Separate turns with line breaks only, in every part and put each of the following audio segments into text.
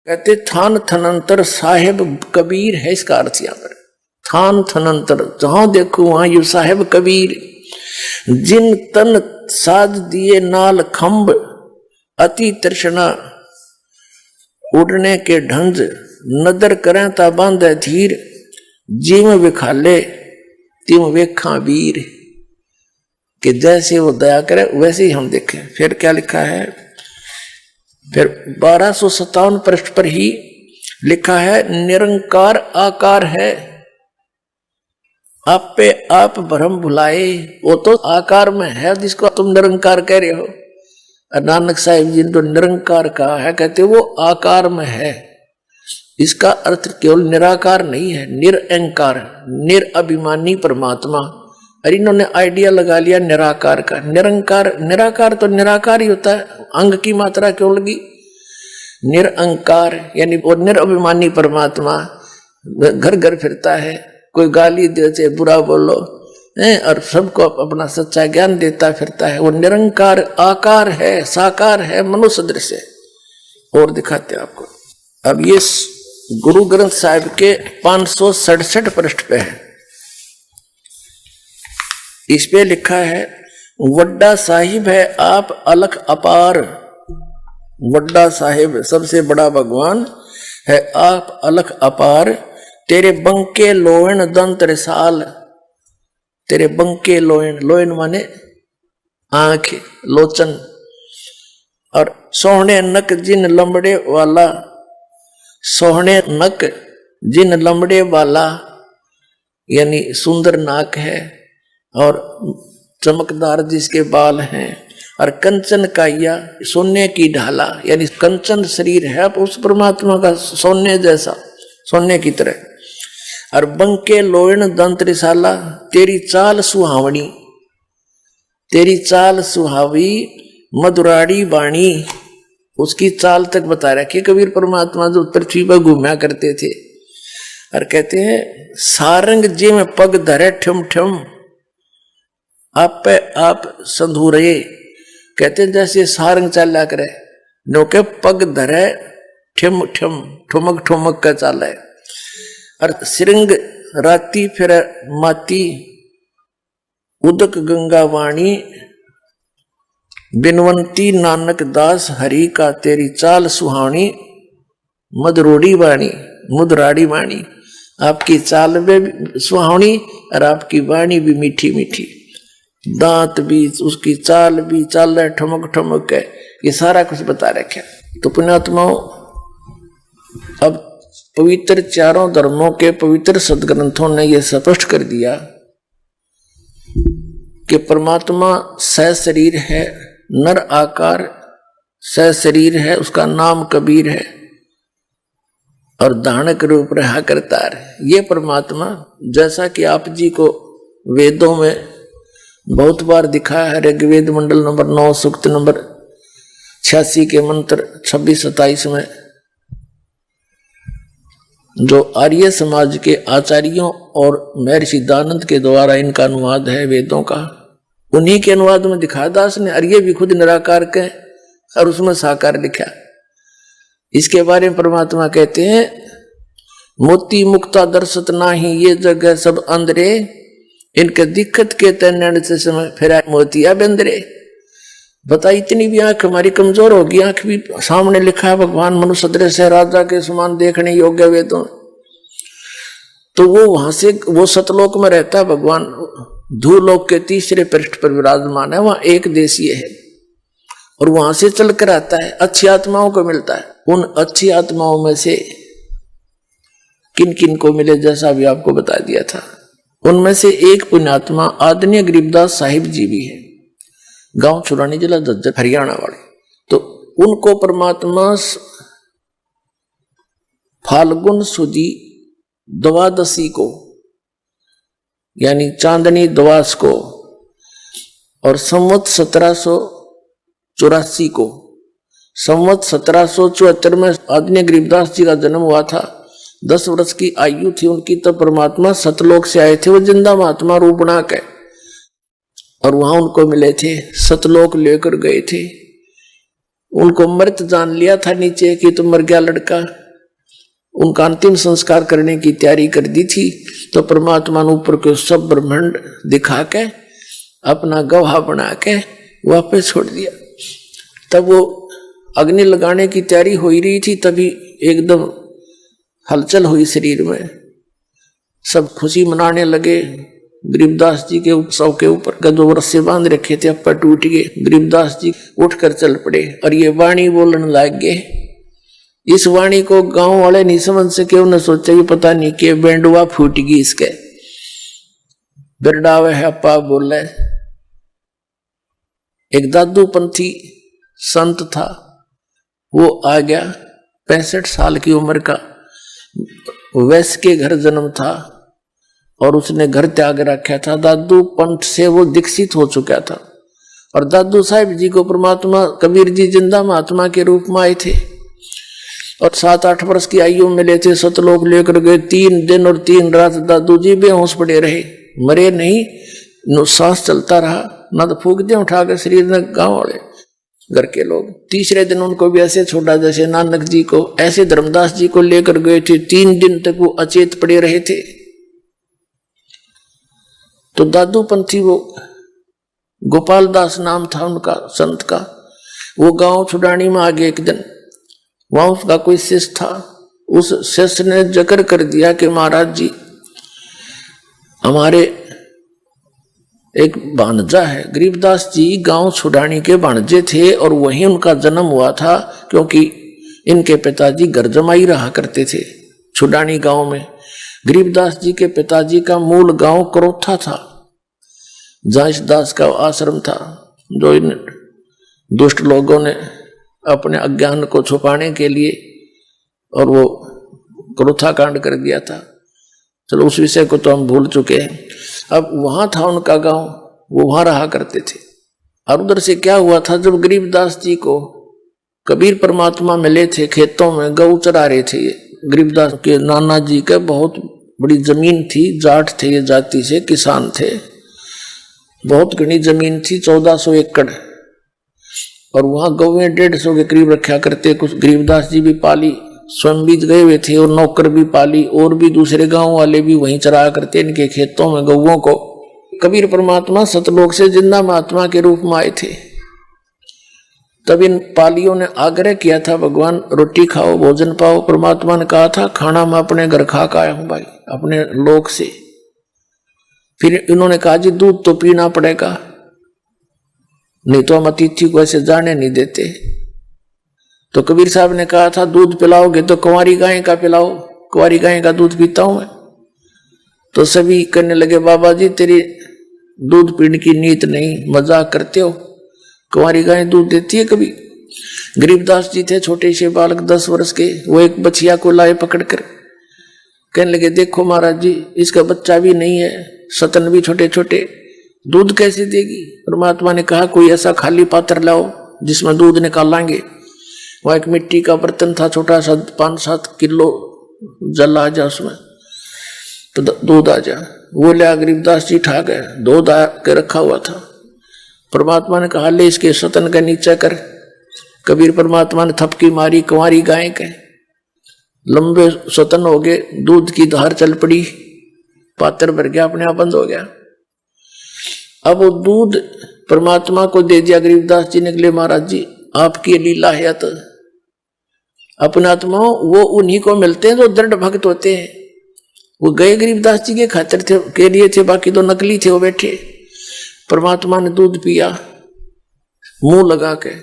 कहते थान थनंतर साहेब कबीर है, इसका अर्थ यहाँ पर थान थनंतर, जहां देखो वहां यू साहेब कबीर। जिन तन साज दिए नाल खंभ, अति तृष्णा उड़ने के ढंज, नदर करें ता बांधे धीर, जिम विखाले तिम वेखा वीर। कि जैसे वो दया करे वैसे ही हम देखें। फिर क्या लिखा है, फिर 1257 पृष्ठ पर ही लिखा है निरंकार आकार है, आप पे आप भ्रम भुलाए। वो तो आकार में है जिसको तुम निरंकार कह रहे हो। नानक साहिब जी ने तो निरंकार कहा है, कहते वो आकार में है। इसका अर्थ केवल निराकार नहीं है, निरअंकार, निरअभिमानी परमात्मा। और इन्होंने आइडिया लगा लिया निराकार का। निरंकार, निराकार तो निराकार ही होता है, अंग की मात्रा क्यों लगी। निरअंकार यानी वो निरअभिमानी परमात्मा घर घर फिरता है, कोई गाली देते बुरा बोलो और सबको अपना सच्चा ज्ञान देता फिरता है। वो निरंकार आकार है, साकार है, मनुष्य दृश्य। और दिखाते हैं आपको। अब ये गुरु ग्रंथ साहिब के 567 पृष्ठ पे है। इस पे लिखा है वड्डा साहिब है आप अलख अपार। वड्डा साहिब सबसे बड़ा भगवान है, आप अलख अपार। तेरे बंके लोहन दंत रिसाल, तेरे बंके लोहन, लोहन माने आंख, लोचन। और सोहने नक जिन लंबड़े वाला, सोहने नक जिन लंबड़े वाला यानी सुंदर नाक है और चमकदार जिसके बाल हैं। और कंचन काया सोने की ढाला यानी कंचन शरीर है उस परमात्मा का, सोने जैसा, सोने की तरह। और बंके लोयन दंत रिसाला, तेरी चाल सुहावनी, तेरी चाल सुहावी मधुराड़ी बाणी। उसकी चाल तक बता रखी कबीर परमात्मा जो पृथ्वी पर घूमा करते थे। और कहते हैं सारंग जी में पग धरे ठम ठम, आप पे आप संधूरे। कहते हैं जैसे सारंग चला करे, नौके पग धरे ठम ठम, ठुमक ठुमक का चाल है। और सिरंग राती फिर माती, उदक गंगा वाणी, बिनवंती नानक दास हरि का, तेरी चाल सुहानी मधुरोड़ी वाणी, मुदराड़ी वाणी। आपकी चाल भी सुहावनी और आपकी वाणी भी मीठी मीठी, दांत भी, उसकी चाल भी, चाल है ठमक ठमक है, ये सारा कुछ बता रखा। तो पुण्यात्माओं, अब पवित्र चारों धर्मों के पवित्र सदग्रंथों ने यह स्पष्ट कर दिया कि परमात्मा सहशरीर है, नर आकार सहशरीर है, उसका नाम कबीर है और धानक रूप रहा करता है। ये परमात्मा जैसा कि आप जी को वेदों में बहुत बार दिखा है, ऋग्वेद मंडल नंबर 9 सूक्त नंबर 86 के मंत्र 26-27 में, जो आर्य समाज के आचार्यों और महर्षि दानंद के द्वारा इनका अनुवाद है वेदों का, उन्हीं के अनुवाद में दिखा दास ने। और ये भी खुद निराकार के और उसमें साकार लिखा। इसके बारे में परमात्मा कहते हैं मोती मुक्ता दर्शत नाही, ये जगह सब अंदरे, इनके दिक्कत के तैन से समय फिर मोतिया बंदरे। बता इतनी भी आंख हमारी कमजोर होगी, आंख भी सामने लिखा है भगवान मनुष्य दृश्य है, राजा के समान देखने योग्य वेदों। तो वो वहां से वो सतलोक में रहता है भगवान, धूलोक के तीसरे पृष्ठ पर विराजमान है, वहां एक देशीय है और वहां से चल कर आता है, अच्छी आत्माओं को मिलता है। उन अच्छी आत्माओं में से किन किन को मिले जैसा भी आपको बता दिया था। उनमें से एक पुण्यात्मा आदरणीय गरीबदास साहिब जी भी है, गांव छुरानी जिला झज्जर हरियाणा वाले। तो उनको परमात्मा फाल्गुन सुदी द्वादशी को यानी चांदनी द्वास को और संवत 1784 को, संवत 1774 में आदरणीय गरीबदास जी का जन्म हुआ था। 10 वर्ष की आयु थी उनकी, तब परमात्मा सतलोक से आए थे, वो जिंदा महात्मा रूप बना के, और वहां उनको मिले थे, सतलोक लेकर गए थे। उनको मृत जान लिया था नीचे कि तो मर गया लड़का। उनका अंतिम संस्कार करने की तैयारी कर दी थी, तो परमात्मा ने ऊपर के सब ब्रह्मांड दिखा के अपना गवाह बना के वापस छोड़ दिया। तब वो अग्नि लगाने की तैयारी हो ही रही थी, तभी एकदम हलचल हुई शरीर में, सब खुशी मनाने लगे। गरीबदास जी के उत्सव के ऊपर गदो रस्से बांध रखे थे, अब पर टूट गए। गरीबदास जी उठकर चल पड़े और ये वाणी बोलने लग गए। इस वाणी को गांव वाले नहीं समझ सके, उन्होंने सोचा कि पता नहीं कि बेंडुआ फूट गई इसके। बिरडावे है अपा बोल रहे। एक दादू पंथी संत था, वो आ गया, 65 साल की उम्र का, वैश्य के घर जन्म था और उसने घर त्याग रखा था। दादू पंथ से वो दीक्षित हो चुका था और दादू साहिब जी को परमात्मा कबीर जी जिंदा महात्मा के रूप में आए थे और 7-8 वर्ष की आयु में मिले थे। सतलोक लेकर गए। 3 दिन और 3 रात दादू जी बेहोश पड़े रहे, मरे नहीं, सांस चलता रहा, ना तो फूक दे उठा कर शरीर में गांव वाले घर के लोग। तीसरे दिन उनको भी ऐसे छोड़ा जैसे नानक जी को, ऐसे धर्मदास जी को लेकर गए थे। 3 दिन तक वो अचेत पड़े रहे थे। तो दादू पंथी, वो गोपाल दास नाम था उनका संत का, वो गांव छुड़ानी में आ गए एक दिन। वहां उसका कोई शिष्य था, उस शिष्य ने जिक्र कर दिया कि महाराज जी हमारे एक भांजा है। गरीबदास जी गांव छुड़ानी के भांजे थे और वहीं उनका जन्म हुआ था, क्योंकि इनके पिताजी घर जमाई रहा करते थे छुड़ानी गांव में। गरीबदास जी के पिताजी का मूल गांव करोथा था, जहां इस दास का आश्रम था, जो इन दुष्ट लोगों ने अपने अज्ञान को छुपाने के लिए और वो क्रोथा कांड कर दिया था। चलो उस विषय को तो हम भूल चुके हैं। अब वहां था उनका गांव, वो वहां रहा करते थे। और उधर से क्या हुआ था, जब गरीबदास जी को कबीर परमात्मा मिले थे, खेतों में गऊ चरा रहे थे। ये गरीबदास के नाना जी का बहुत बड़ी जमीन थी, जाट थे ये, जाति से किसान थे, बहुत घनी जमीन थी, 1400 एकड़, और वहां गौएं 150 के करीब रखा करते। कुछ गरीबदास जी भी पाली, स्वयं भी गए हुए थे, और नौकर भी पाली, और भी दूसरे गांव वाले भी वहीं चराया करते इनके खेतों में गौओं को। कबीर परमात्मा सतलोक से जिंदा महात्मा के रूप में आए थे। तब इन पालियों ने आग्रह किया था, भगवान रोटी खाओ, भोजन पाओ। परमात्मा ने कहा था, खाना मैं अपने घर खा के आया हूं भाई, अपने लोक से। फिर इन्होंने कहा, जी दूध तो पीना पड़ेगा, नहीं तो हम अतिथि को ऐसे जाने नहीं देते। तो कबीर साहब ने कहा था, दूध पिलाओगे तो कुंवारी गाय का पिलाओ, कुंवारी गाय का दूध पीता हूं मैं। तो सभी करने लगे, बाबा जी तेरी दूध पीने की नीयत नहीं, मजाक करते हो, कुंवारी गाय दूध देती है कभी? गरीबदास जी थे छोटे से बालक 10 वर्ष के, वो एक बछिया को लाए पकड़कर, कहने लगे, देखो महाराज जी इसका बच्चा भी नहीं है, सतन भी छोटे छोटे, दूध कैसे देगी? परमात्मा ने कहा, कोई ऐसा खाली पात्र लाओ जिसमें दूध निकालेंगे। वह एक मिट्टी का बर्तन था छोटा सा, 5-7 किलो जल आ जा उसमें, तो दूध आ जा। वो ले गरीबदास जी ठा गए, दूध आ के रखा हुआ था। परमात्मा ने कहा, ले इसके सतन का नीचा कर। कबीर परमात्मा ने थपकी मारी, कुंवारी गाय के लंबे सतन हो गए, दूध की धार चल पड़ी, पात्र भर गया, अपने आप बंद हो गया। अब वो दूध परमात्मा को दे दिया। गरीबदास जी ने कहा, महाराज जी आपकी लीला है, तो अपने आत्मा वो उन्हीं को मिलते हैं जो दृढ़ भक्त होते हैं। वो गए गरीबदास जी के खातिर थे, के लिए थे, बाकी तो नकली थे वो बैठे। परमात्मा ने दूध पिया, मुंह लगा के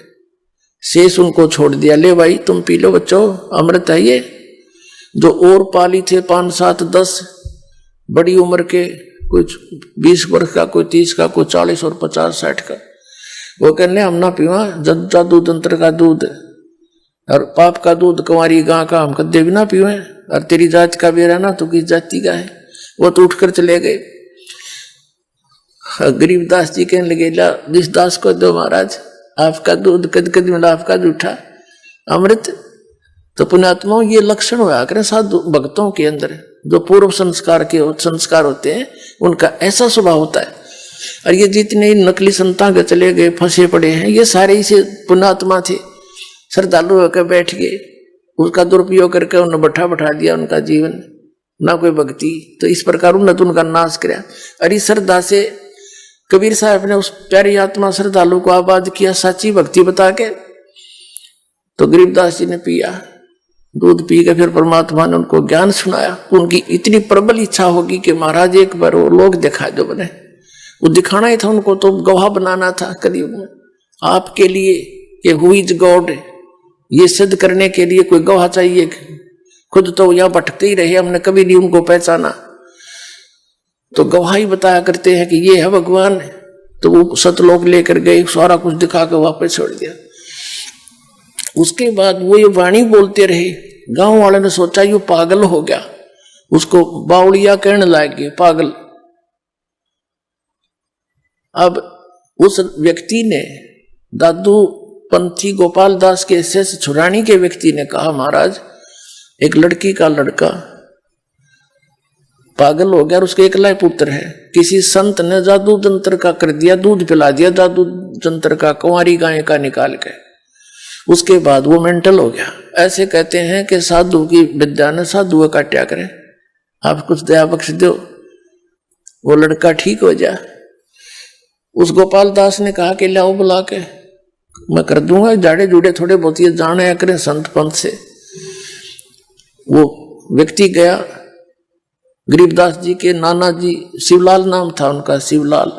शेष उनको छोड़ दिया, ले भाई तुम पी लो बच्चों, अमृत है ये। जो और पाली थे 5, 7, 10 बड़ी उम्र के, कुछ 20 वर्ष का, कोई 30 का, कोई 40 और 50, 60 का, वो कहने हम ना पीवा जादू तंत्र का दूध और पाप का दूध, कुंवारी गां का हम कदे भी ना पीवे, और तेरी जात का भी रहना तो किस जाति का है। वो तो उठकर चले गए। गरीबदास जी कहने लगे, जिस दास को दो महाराज, आपका दूध कद कद मिला, आपका जूठा अमृत। तो पुण्यात्माओं ये लक्षण हुआ करे साधु भक्तों के अंदर, जो पूर्व संस्कार होते हैं उनका ऐसा स्वभाव होता है। और ये जितने नकली संतां के चले गए फंसे पड़े हैं, ये सारे इसे पुण्यात्मा थे। श्रद्धालु होकर बैठ गए, उसका दुरुपयोग करके उन्हें बैठा दिया उनका जीवन, ना कोई भक्ति। तो इस प्रकार उन्होंने उनका नाश किया। अरे श्रद्धा से कबीर साहब ने उस प्यारी आत्मा श्रद्धालु को आबाद किया सच्ची भक्ति बता के। तो गरीबदास जी ने पिया, दूध पी के फिर परमात्मा ने उनको ज्ञान सुनाया। उनकी इतनी प्रबल इच्छा होगी कि महाराज एक बार वो लोग दिखा दो बने, वो दिखाना ही था उनको, तो गवाह बनाना था कलयुग में आपके लिए कि हु इज गॉड, ये सिद्ध करने के लिए कोई गवाह चाहिए। खुद तो यहां भटकते ही रहे, हमने कभी नहीं उनको पहचाना, तो गवाही बताया करते हैं कि ये है भगवान। तो वो सतलोक लेकर गए, सारा कुछ दिखा के वापस छोड़ दिया। उसके बाद वो ये वाणी बोलते रहे। गांव वाले ने सोचा ये पागल हो गया, उसको बावड़िया कहने लगे, पागल। अब उस व्यक्ति ने, दादू पंथी गोपाल दास के शेष छुरानी के व्यक्ति ने कहा, महाराज एक लड़की का लड़का पागल हो गया और उसके एकला पुत्र है, किसी संत ने जादू जंत्र का कर दिया, दूध पिला दिया जादू जंत्र का, कुंवारी गाय का निकाल के, उसके बाद वो मेंटल हो गया। ऐसे कहते हैं कि साधु की विद्या ने साधु काट्या करे, आप कुछ दया बख्श दो, वो लड़का ठीक हो जाए। उस गोपाल दास ने कहा कि लाओ बुला के, मैं कर दूंगा, जाड़े जुड़े थोड़े बहुत ये जाने करें संत पंथ से। वो व्यक्ति गया, गरीबदास जी के नाना जी, शिवलाल नाम था उनका, शिवलाल,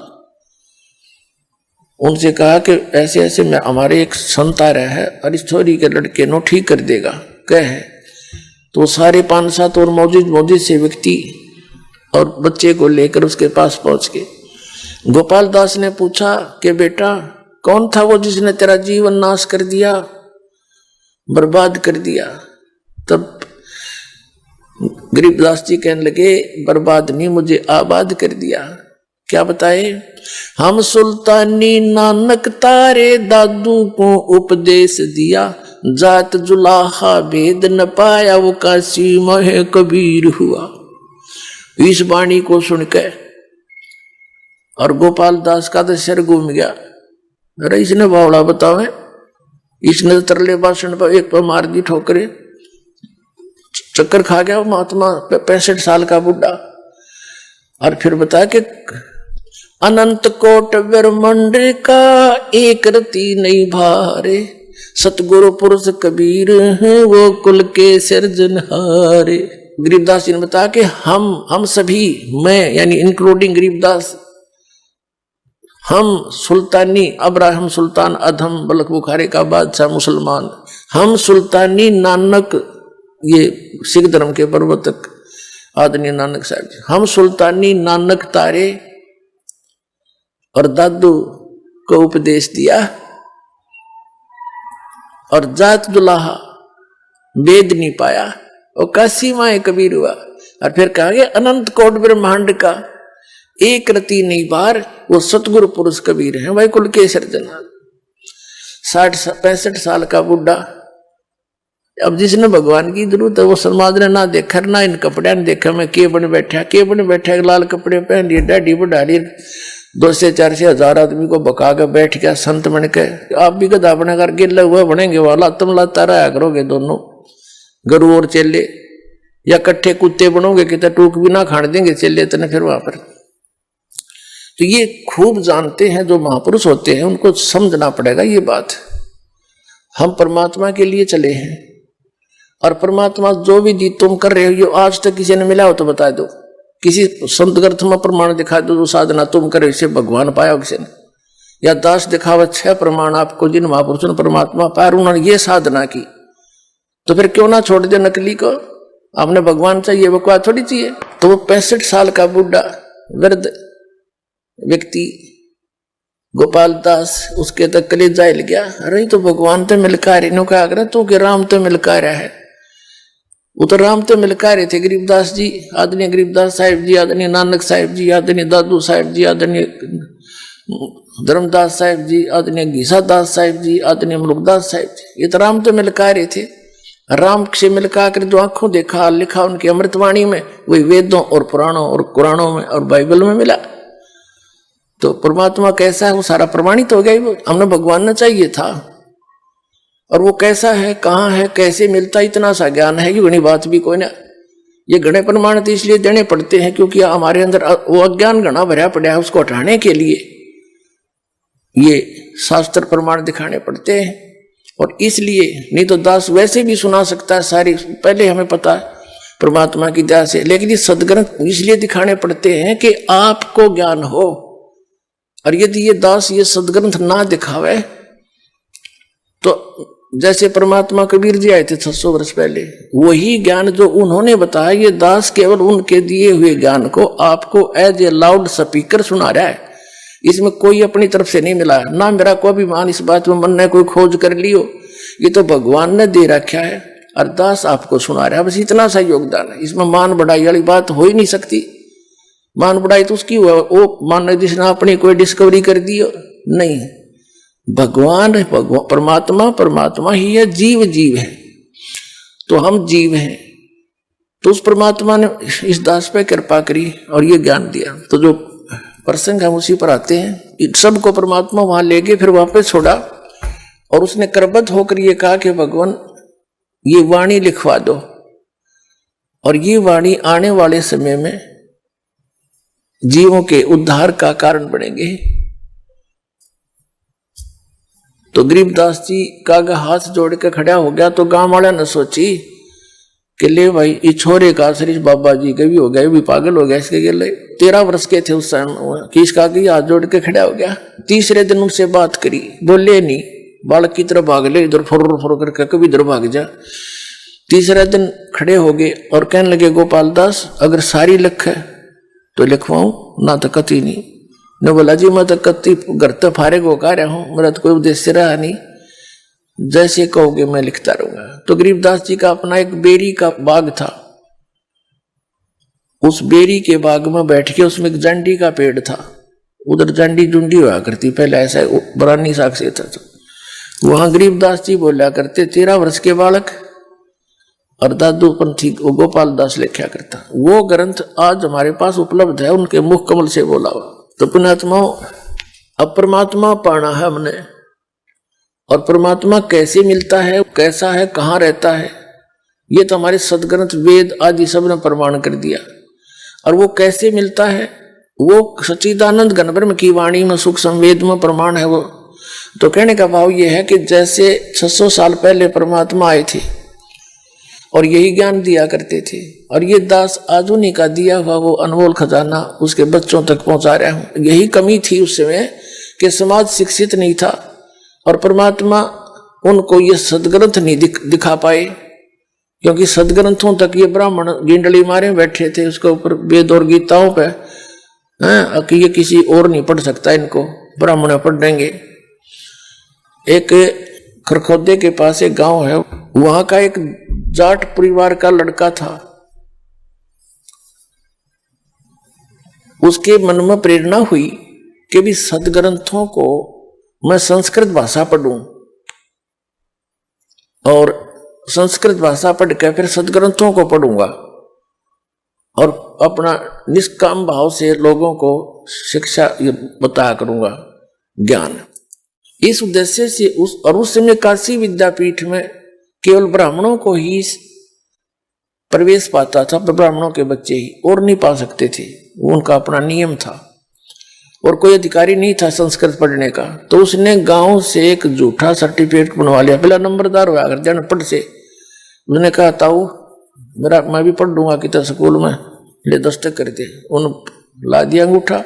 उनसे कहा कि ऐसे ऐसे में हमारे एक संत आ रहा है और इस छोरी के लड़के नो ठीक कर देगा, कहे। तो सारे 5-7 और मौजूद से व्यक्ति और बच्चे को लेकर उसके पास पहुंच गए। गोपाल दास ने पूछा कि बेटा कौन था वो जिसने तेरा जीवन नाश कर दिया, बर्बाद कर दिया? तब गरीबदास जी कहने लगे, बर्बाद नहीं, मुझे आबाद कर दिया। क्या बताए? हम सुल्तानी नानक तारे दादू को उपदेश दिया, जात जुलाहा भेद न पाया, वो काशी में कबीर हुआ। इस वाणी को सुनकर और गोपाल दास का तो सिर घूम गया। अरे इसने बावड़ा बतावे, इसने तरले भाषण पर एक पर मार दी ठोकरे, चक्कर खा गया महात्मा 65 साल का बुढ़ा। और फिर बताया कि अनंत कोट ब्रह्मांड का एक रति नहीं भारे, सतगुरु पुरुष कबीर है वो कुल के सिरजनहारे। गरीबदास जी ने बताया कि हम सभी, मैं यानी इंक्लूडिंग गरीबदास, हम सुल्तानी अब्राहम सुल्तान अधम बलख बुखारे का बादशाह मुसलमान, हम सुल्तानी नानक, ये सिख धर्म के प्रवर्तक आदरणीय नानक साहब जी, हम सुल्तानी नानक तारे और दादू को उपदेश दिया, और जात दुलाहा वेद नहीं पाया, और काशी माए कबीर हुआ। और फिर कहा गया अनंत कोट ब्रह्मांड का एक रति नहीं बार, वो सतगुरु पुरुष कबीर हैं, भाई कुल के सर्जना। 65 साल का बुढ़ा, अब जिसने भगवान की जरूरत है वो समाज ने ना देखा, ना इन कपड़े ने देखा, मैं के बन बैठा लाल कपड़े पहन लिए, डाढ़ी बढ़ा ली, 2 से 4 से 1000 आदमी को बका के बैठ गया संत बन के। आप भी गधा बनाकर गिल्ला हुआ बनेंगे, वाला तुम लाता रहा करोगे दोनों गुरु और चेले, या कट्ठे कुत्ते बनोगे कि टूक भी ना खाने देंगे चेले तने फिर वहां पर। तो ये खूब जानते हैं जो महापुरुष होते हैं, उनको समझना पड़ेगा ये बात। हम परमात्मा के लिए चले हैं, और परमात्मा जो भी दी तुम कर रहे हो, ये आज तक किसी ने मिला हो तो बता दो, किसी संत ग्रंथ में प्रमाण दिखा दो जो साधना तुम करे इसे भगवान पाया हो किसी ने, या दास दिखावा 6 प्रमाण आपको जिन महापुरुषों ने परमात्मा पाया उन्होंने ये साधना की, तो फिर क्यों ना छोड़ दे नकली को? आपने भगवान चाहिए, बकवास थोड़ी चाहिए। तो वो 65 साल का बुढ़ा वृद्ध व्यक्ति गोपाल दास, उसके तक कलेजा हिल गया। अरे तो भगवान तो मिलका रहे, क्या आग्रह तू कि राम तो मिलका रहा है, वो तो राम तो मिलका रहे थे। गरीबदास जी, आदरणीय गरीबदास साहिब जी, आदरणीय नानक साहिब जी, आदरणीय दादू साहिब जी, आदरणीय धर्मदास साहिब जी, आदरणीय घीसा दास साहिब जी, आदरणीय मुलुकदास साहिब जी, ये तो राम तो मिलका रहे थे। राम से मिलका कर जो आंखों देखा लिखा उनकी अमृतवाणी में, वही वेदों और पुराणों और कुरानों में और बाइबल में मिला। तो परमात्मा कैसा है वो सारा प्रमाणित हो गया। हमने भगवान ने चाहिए था, और वो कैसा है, कहाँ है, कैसे मिलता, इतना सा ज्ञान है कि बड़ी बात भी कोई ना। ये घने प्रमाण तो इसलिए देने पड़ते हैं क्योंकि हमारे अंदर वो अज्ञान घना भरा पड़ा है, उसको हटाने के लिए ये शास्त्र प्रमाण दिखाने पड़ते हैं। और इसलिए नहीं तो दास वैसे भी सुना सकता है सारी, पहले हमें पता है परमात्मा की दया से, लेकिन ये सदग्रंथ इसलिए दिखाने पड़ते हैं कि आपको ज्ञान हो। और यदि ये दास ये सदग्रंथ ना दिखावे तो जैसे परमात्मा कबीर जी आए थे 600 वर्ष पहले, वही ज्ञान जो उन्होंने बताया, ये दास केवल उनके दिए हुए ज्ञान को आपको एज ए लाउड स्पीकर सुना रहा है। इसमें कोई अपनी तरफ से नहीं मिला, ना मेरा कोई अभिमान इस बात में मन ने कोई खोज कर लियो, ये तो भगवान ने दे रखा है, अरदास आपको सुना रहा है, बस इतना सा योगदान है। इसमें मान बढ़ाई वाली बात हो ही नहीं सकती। मान बढ़ाई तो उसकी हुआ, वो मान जिसने अपनी कोई डिस्कवरी कर दी नहीं। भगवान है, परमात्मा परमात्मा ही है, जीव जीव है, तो हम जीव हैं। तो उस परमात्मा ने इस दास पे कृपा करी और ये ज्ञान दिया। तो जो प्रसंग हम उसी पर आते हैं। सबको परमात्मा वहां ले गए, फिर वापस छोड़ा और उसने करबद्ध होकर ये कहा कि भगवान ये वाणी लिखवा दो, और ये वाणी आने वाले समय में जीवों के उद्धार का कारण बनेंगे। तो गरीबदास जी का हाथ जोड़ के खड़ा हो गया। तो गांव वाला ने सोची कि ले भाई ये छोरे का शरीर बाबा जी के भी हो गया, भी पागल हो गया, इसके लिए 13 वर्ष के थे उस टाइम कि इसका हाथ जोड़ के खड़ा हो गया। तीसरे दिन उनसे बात करी, बोले नहीं, बालक की तरफ भाग ले, इधर फुर फुर करके कभी इधर भाग जा। तीसरे दिन खड़े हो गए और कहने लगे गोपाल दास अगर सारी लिख है तो लिखवाऊं, ना तो कती नहीं। न बोला जी मैं तो कती घर तो फारे को कह रहा हूं, मेरा तो कोई उद्देश्य रहा नहीं, जैसे कहोगे मैं लिखता रहूंगा। तो गरीबदास जी का अपना एक बेरी का बाग था, उस बेरी के बाग में बैठ के उसमें एक जंडी का पेड़ था, उधर जंडी जुंडी हुआ करती पहले, ऐसा बरानी साग से था। तो वहां गरीबदास जी बोला करते 13 वर्ष के बालक और दादू पंथी गोपाल दास लिखा करता। वो ग्रंथ आज हमारे पास उपलब्ध है, उनके मुख कमल से बोला हुआ। तो पुण्यात्माओं, अब परमात्मा पाना है हमने, और परमात्मा कैसे मिलता है, कैसा है, कहाँ रहता है, ये तो हमारे सदग्रंथ वेद आदि सब ने प्रमाण कर दिया। और वो कैसे मिलता है, वो सच्चिदानंद घन ब्रह्म की वाणी में सुख संवेद में प्रमाण है वो। तो कहने का भाव ये है कि जैसे 600 साल पहले परमात्मा आए थे और यही ज्ञान दिया करते थे, और ये दास आज उन्हीं का दिया हुआ वो अनमोल खजाना उसके बच्चों तक पहुंचा रहा हूं। यही कमी थी उस समय कि समाज शिक्षित नहीं था और परमात्मा उनको ये सदग्रंथ नहीं दिखा पाए, क्योंकि सदग्रंथों तक ये ब्राह्मण गिंडली मारे बैठे थे उसके ऊपर वेद और गीताओं पे, कि ये किसी और नहीं पढ़ सकता, इनको ब्राह्मण पढ़ देंगे। एक खरखोदे के पास एक गांव है, वहां का एक जाट परिवार का लड़का था। उसके मन में प्रेरणा हुई कि भी सदग्रंथों को मैं संस्कृत भाषा पढ़ूं, और संस्कृत भाषा पढ़ के फिर सदग्रंथों को पढ़ूंगा और अपना निष्काम भाव से लोगों को शिक्षा बताया करूंगा, ज्ञान। इस उद्देश्य से उस समय काशी विद्यापीठ में केवल ब्राह्मणों को ही प्रवेश पाता था, ब्राह्मणों के बच्चे ही, और नहीं पा सकते थे, वो उनका अपना नियम था, और कोई अधिकारी नहीं था संस्कृत पढ़ने का। तो उसने गांव से एक झूठा सर्टिफिकेट बनवा लिया, पहला नंबरदार हुआ अगर जनपद से। उसने कहा ताऊ मेरा मैं भी पढ़ लूंगा कितना स्कूल में, ले दस्तक कर दे। उन ला दिया अंगूठा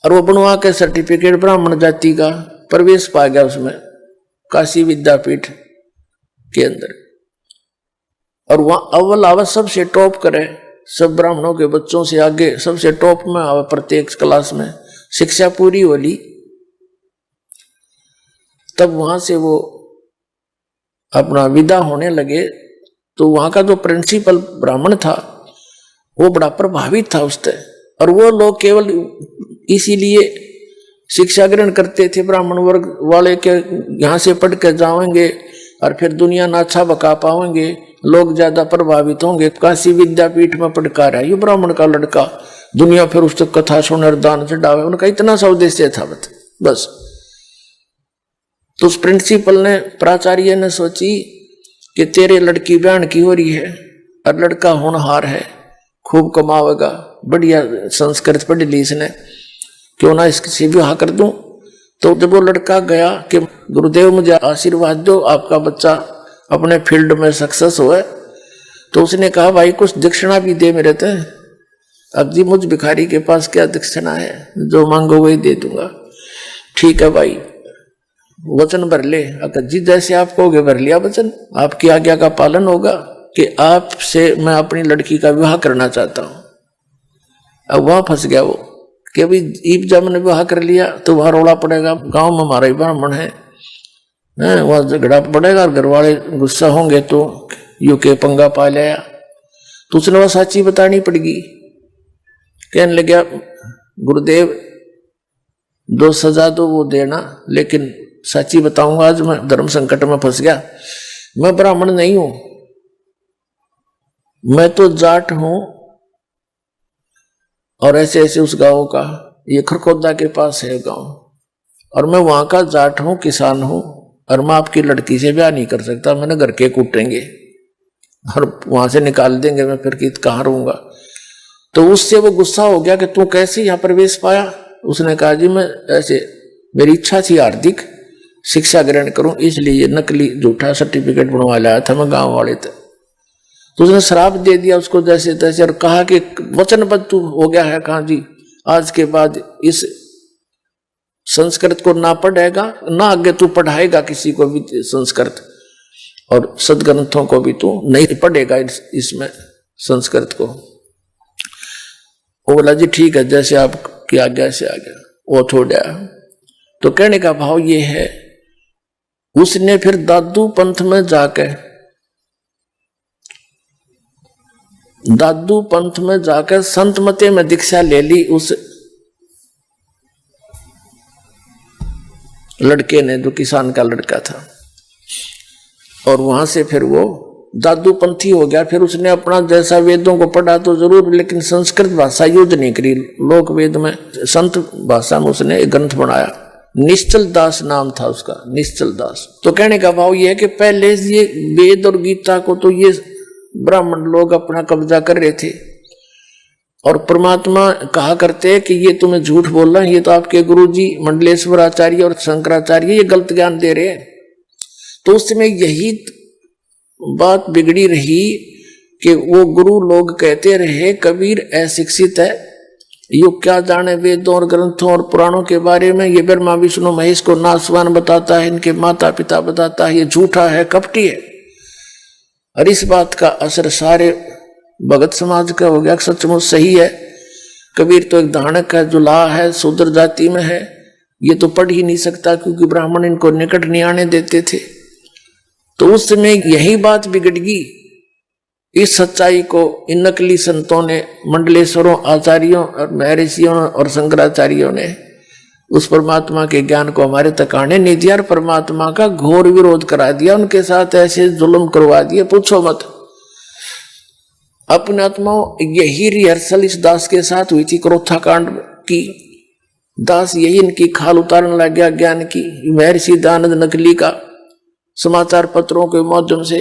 और वो बनवा के सर्टिफिकेट ब्राह्मण जाति का प्रवेश पा गया उसमें, काशी विद्यापीठ के अंदर। और वहां अव्वल आवाज सबसे टॉप करे, सब ब्राह्मणों के बच्चों से आगे सबसे टॉप में आवे, प्रत्येक क्लास में शिक्षा पूरी होली। तब वहां से वो अपना विदा होने लगे। तो वहां का जो प्रिंसिपल ब्राह्मण था वो बड़ा प्रभावित था उससे, और वो लोग केवल इसीलिए शिक्षा ग्रहण करते थे ब्राह्मण वर्ग वाले के, यहाँ से पढ़ के जाएंगे और फिर दुनिया ना अच्छा बका पाएंगे, लोग ज्यादा प्रभावित होंगे। काशी विद्यापीठ में पढ़का रहा ये ब्राह्मण का लड़का, दुनिया फिर उस तक कथा सुनर दान चढ़ावे, उनका इतना सा उद्देश्य था बस। तो उस प्रिंसिपल ने, प्राचार्य ने सोची कि तेरे लड़की बहन की हो रही है और लड़का होनहार है, खूब कमावेगा, बढ़िया संस्कृत पढ़ी ली इसने, क्यों ना इससे विवाह कर दूं। तो जब वो लड़का गया कि गुरुदेव मुझे आशीर्वाद दो, आपका बच्चा अपने फील्ड में सक्सेस हुआ, तो उसने कहा भाई कुछ दक्षिणा भी दे मेरे थे। अब जी मुझ भिखारी के पास क्या दक्षिणा है, जो मांगो वही दे दूंगा। ठीक है भाई, वचन भर ले। अगर जी जैसे आप कहोगे भर लिया वचन, आपकी आज्ञा का पालन होगा कि आपसे मैं अपनी लड़की का विवाह करना चाहता हूं। अब वहां फंस गया वो कि अभी ईब जब मैंने विवाह कर लिया तो वहां रोड़ा पड़ेगा, गांव में हमारा ही ब्राह्मण है, वहां झगड़ा पड़ेगा और घर वाले गुस्सा होंगे तो यू के पंगा पा लिया। तो उसने वह साची बतानी पड़ेगी। कहने लगा गुरुदेव दो सजा दो वो देना, लेकिन सच्ची बताऊंगा आज मैं धर्म संकट में फंस गया। मैं ब्राह्मण नहीं हूं, मैं तो जाट हूं, और ऐसे ऐसे उस गांव का, ये खरखोदा के पास है गांव, और मैं वहां का जाट हूं, किसान हूं, और मैं आपकी लड़की से ब्याह नहीं कर सकता, मैंने घर के कूटेंगे और वहां से निकाल देंगे, मैं फिर कहाँ रहूंगा। तो उससे वो गुस्सा हो गया कि तू कैसे यहाँ प्रवेश पाया। उसने कहा जी मैं ऐसे, मेरी इच्छा थी हार्दिक शिक्षा ग्रहण करूं, इसलिए नकली झूठा सर्टिफिकेट बनवा लाया था मैं, गांव वाले थे। तो उसने श्राप दे दिया उसको जैसे तैसे, और कहा कि वचनबद्ध तू हो गया है। कहा जी आज के बाद इस संस्कृत को ना पढ़ेगा, ना आगे तू पढ़ाएगा किसी को भी संस्कृत, और सदग्रंथों को भी तू नहीं पढ़ेगा इसमें संस्कृत को। वो बोला जी ठीक है, जैसे आपकी आज्ञा से आ गया। वो थोड़ा तो कहने का भाव ये है, उसने फिर दादू पंथ में जाकर संत मते में दीक्षा ले ली उस लड़के ने, जो किसान का लड़का था, और वहां से फिर वो दादू पंथी हो गया। फिर उसने अपना जैसा वेदों को पढ़ा तो जरूर, लेकिन संस्कृत भाषा यूज नहीं करी। लोक वेद में संत भाषा में उसने एक ग्रंथ बनाया, निश्चल दास नाम था उसका, निश्चल दास। तो कहने का भाव ये है कि पहले ये वेद और गीता को तो ये ब्राह्मण लोग अपना कब्जा कर रहे थे, और परमात्मा कहा करते कि ये तुम्हें झूठ बोल रहे हैं, ये तो आपके गुरुजी मंडलेश्वर आचार्य और शंकराचार्य ये गलत ज्ञान दे रहे हैं। तो उस समय यही बात बिगड़ी रही कि वो गुरु लोग कहते रहे कबीर अशिक्षित है, यो क्या जाने वेदों और ग्रंथों और पुराणों के बारे में, ये ब्रह्मा विष्णु महेश को नासवान बताता है, इनके माता पिता बताता है, ये झूठा है, कपटी है। और इस बात का असर सारे भगत समाज का हो गया, सचमुच सही है। कबीर तो एक धानक है, जुलाहा है, शूद्र जाति में है, ये तो पढ़ ही नहीं सकता क्योंकि ब्राह्मण इनको निकट नहीं आने देते थे। तो उस समय यही बात बिगड़ गई। इस सच्चाई को इन नकली संतों ने, मंडलेश्वरों, आचार्यों और महर्षियों और शंकराचार्यों ने उस परमात्मा के ज्ञान को हमारे तक आने नहीं दिया, और परमात्मा का घोर विरोध करा दिया, उनके साथ ऐसे जुल्म करवा दिए पूछो मत। अपने आत्माओं यही रिहर्सल इस दास के साथ हुई थी क्रोथा कांड की। दास यही इनकी खाल उतारने लग गया ज्ञान की। महर्षि दानंद नकली का समाचार पत्रों के माध्यम से,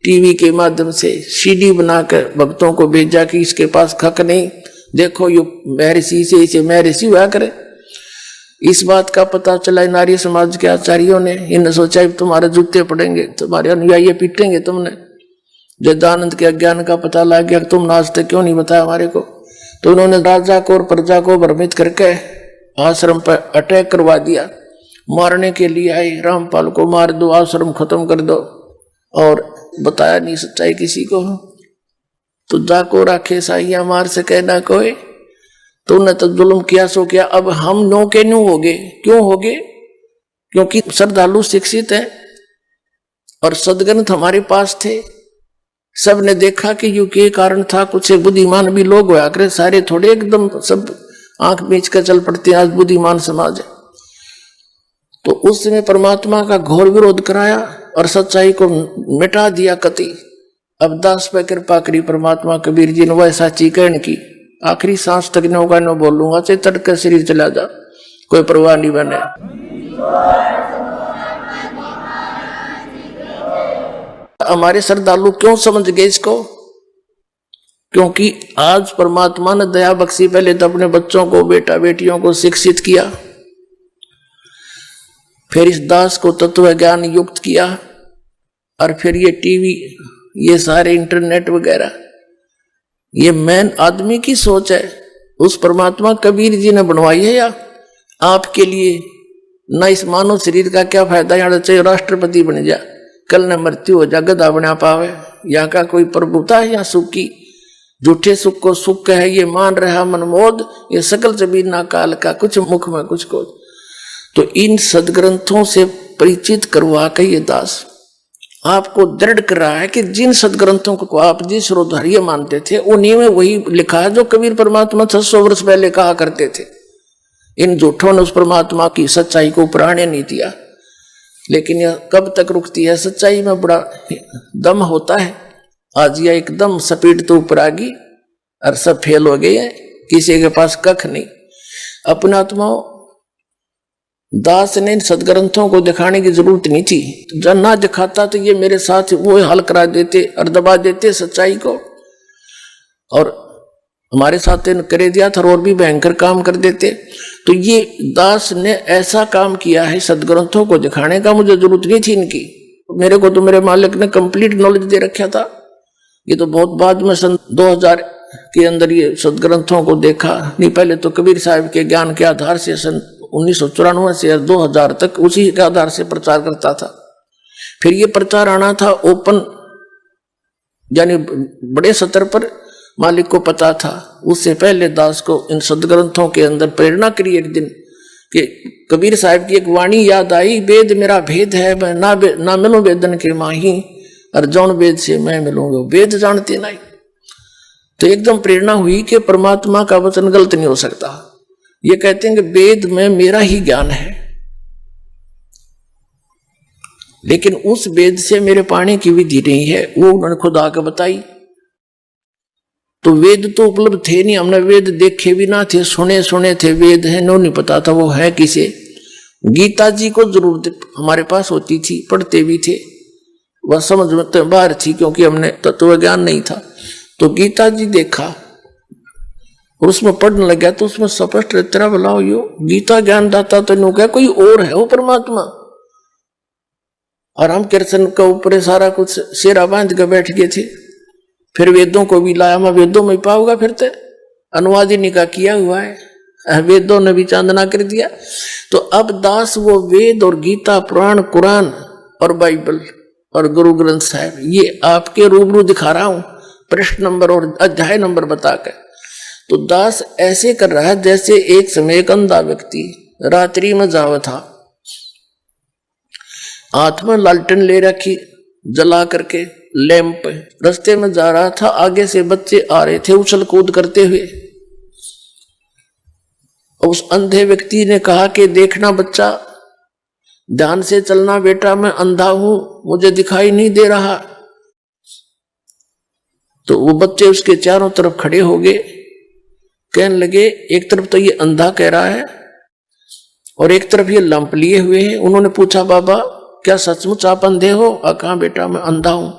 टीवी के माध्यम से सीडी बनाकर भक्तों को भेजा कि इसके पास खक नहीं, देखो ये महर्षि से इसे महर्षि हुआ करे। इस बात का पता चला नारी समाज के आचार्यों ने, इन्हें सोचा तुम्हारे जूते पड़ेंगे, तुम्हारे अनुयायी पीटेंगे तुमने। जब दानंद के अज्ञान का पता लग गया, तुम नाच तक क्यों नहीं बताया हमारे को, तो उन्होंने राजा को और प्रजा को भ्रमित करके आश्रम पर अटैक करवा दिया। मारने के लिए आए, रामपाल को मार दो, आश्रम खत्म कर दो, और बताया नहीं सच्चाई किसी को। तो जाको राखे साहिया मार सके ना कोई, तो उन्हें तो जुल्म किया सो किया। अब हम नो के न्यू हो गए, क्यों हो गए? क्योंकि श्रद्धालु शिक्षित है और सदग्रंथ हमारे पास थे। सब ने देखा कि युग के कारण था, कुछ बुद्धिमान भी लोग हुआ करे, सारे थोड़े एकदम सब आंख बीच कर चल पड़ते। आज बुद्धिमान समाज है। तो उस समय परमात्मा का घोर विरोध कराया और सच्चाई को मिटा दिया कति। अब दास पे कृपा करी परमात्मा, कबीर जी ने वह साची कहने की, आखिरी सांस तक नो का नो बोलूंगा, चाहे तड़के शरीर चला जा, कोई परवाह नहीं बने। हमारे श्रद्धालु क्यों समझ गए इसको? क्योंकि आज परमात्मा ने दया बख्शी, पहले तो अपने बच्चों को, बेटा बेटियों को शिक्षित किया, फिर इस दास को तत्व ज्ञान युक्त किया, और फिर ये टीवी, ये सारे इंटरनेट वगैरह, ये मैन आदमी की सोच है। उस परमात्मा कबीर जी ने बनवाई है या आपके लिए? ना इस मानव शरीर का क्या फायदा? यहाँ चाहे राष्ट्रपति बन जा, कल न मृत्यु हो जा, गधा बना पावे। यहाँ का कोई प्रभुता है या सुख की? झूठे सुख को सुख है ये मान रहा मनमोद, ये सकल जमीन ना काल का, कुछ मुख में कुछ को। तो इन सदग्रंथों से परिचित करवा के ये दास आपको दृढ़ कर रहा है कि जिन सदग्रंथों को आप जिस श्रोधार्य मानते थे, उन्हीं में वही लिखा है जो कबीर परमात्मा 600 वर्ष पहले कहा करते थे। इन झूठों ने उस परमात्मा की सच्चाई को प्राणे नहीं दिया। लेकिन यह कब तक रुकती है? सच्चाई में बड़ा दम होता है। आज यह एकदम स्पीड तो ऊपर आ गई और सब फेल हो गए हैं, किसी के पास कख नहीं। अपने आत्माओं, दास ने इन सदग्रंथों को दिखाने की जरूरत नहीं थी। जब ना दिखाता तो ये मेरे साथ वो हल करा देते और दबा देते सच्चाई को, और हमारे साथ करे दिया था और भी भयंकर काम कर देते। तो ये दास ने ऐसा काम किया है सदग्रंथों को दिखाने का, मुझे जरूरत नहीं थी इनकी। मेरे को तो मेरे मालिक ने कंप्लीट नॉलेज दे रखा था। ये तो बहुत बाद में सन 2000 के अंदर ये सदग्रंथों को देखा। नहीं, पहले तो कबीर साहब के ज्ञान के आधार से सन 1994 से 2000 तक उसी के आधार से प्रचार करता था। फिर ये प्रचार आना था ओपन, यानी बड़े स्तर पर, मालिक को पता था। उससे पहले दास को इन सदग्रंथों के अंदर प्रेरणा करी एक दिन कि कबीर साहब की एक वाणी याद आई, वेद मेरा भेद है, मैं ना मिलूं वेदन के माही, और जौन वेद से मैं मिलूंगा वेद जानते नहीं। तो एकदम प्रेरणा हुई कि परमात्मा का वचन गलत नहीं हो सकता। ये कहते हैं कि वेद में मेरा ही ज्ञान है, लेकिन उस वेद से मेरे पाने की विधि नहीं है, वो उन्होंने खुद आकर बताई। तो वेद तो उपलब्ध थे नहीं, हमने वेद देखे भी ना थे, सुने थे वेद है, नो नहीं पता था वो है किसे। गीता जी को जरूरत हमारे पास होती थी, पढ़ते भी थे, वह समझ में बाहर थी क्योंकि हमने तत्व ज्ञान नहीं था। तो गीता जी देखा और उसमें पढ़ने लगा तो उसमें स्पष्ट तेरा बुलाओ यो गीता ज्ञान दाता तो नो क्या कोई और है वो परमात्मा। और हम कृष्ण के ऊपर सारा कुछ शेरा बांध के बैठ गए थे। फिर वेदों को भी लाया, मैं वेदों में पाऊंगा, फिर तो अनुवाद ही का किया हुआ है, वेदों ने भी चांदना कर दिया। तो अब दास वो वेद और गीता, पुराण, कुरान और बाइबल और गुरु ग्रंथ साहिब, ये आपके रूबरू दिखा रहा हूं, प्रश्न नंबर और अध्याय नंबर बताकर। तो दास ऐसे कर रहा है जैसे एक समय एक अंधा व्यक्ति रात्रि में जावा था, हाथ में लालटेन ले रखी जला करके लैंप, रास्ते में जा रहा था, आगे से बच्चे आ रहे थे उछल कूद करते हुए। उस अंधे व्यक्ति ने कहा कि देखना बच्चा, ध्यान से चलना बेटा, मैं अंधा हूं, मुझे दिखाई नहीं दे रहा। तो वो बच्चे उसके चारों तरफ खड़े हो गए, कहने लगे, एक तरफ तो ये अंधा कह रहा है और एक तरफ ये लंप लिए हुए हैं। उन्होंने पूछा, बाबा क्या सचमुच आप अंधे हो? कहा बेटा मैं अंधा हूं।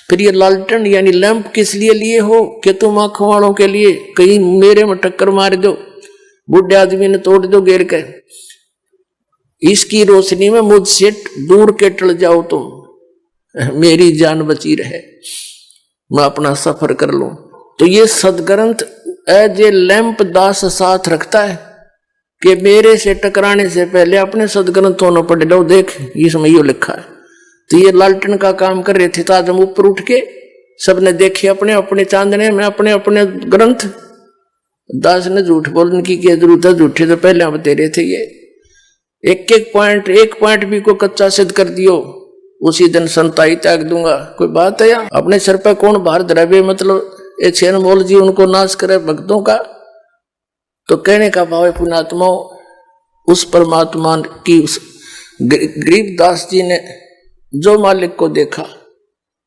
फिर ये लालटेन यानी लैंप किस लिए लिए हो? कि तुम आंखों वालों के लिए, कहीं मेरे में टक्कर मार दो, बुढ़े आदमी ने तोड़ दो गिर के, इसकी रोशनी में मुझसे दूर के टल जाओ तुम, मेरी जान बची रहे, मैं अपना सफर कर लूं। तो ये सदग्रंथ एज ए लैंप दास साथ रखता है कि मेरे से टकराने से पहले अपने सदग्रंथों ने पढ़ लो, देख इसमें यो लिखा है। तो ये लालटेन का काम कर रहे थे, तो आज हम ऊपर उठ के सबने देखे अपने अपने चांदने में अपने अपने ग्रंथ। दास ने झूठ बोलने की क्या जरूरत है, झूठे तो पहले हम तेरे थे। ये एक पॉइंट भी को कच्चा सिद्ध कर दियो, उसी दिन संताई त्याग दूंगा। कोई बात है यार? अपने सर पर कौन भार द्रव्य, मतलब ये छेन मोल जी उनको नाश करे भक्तों का। तो कहने का भाव है पुण्यात्मा, उस परमात्मा की उस गरीबदास जी ने जो मालिक को देखा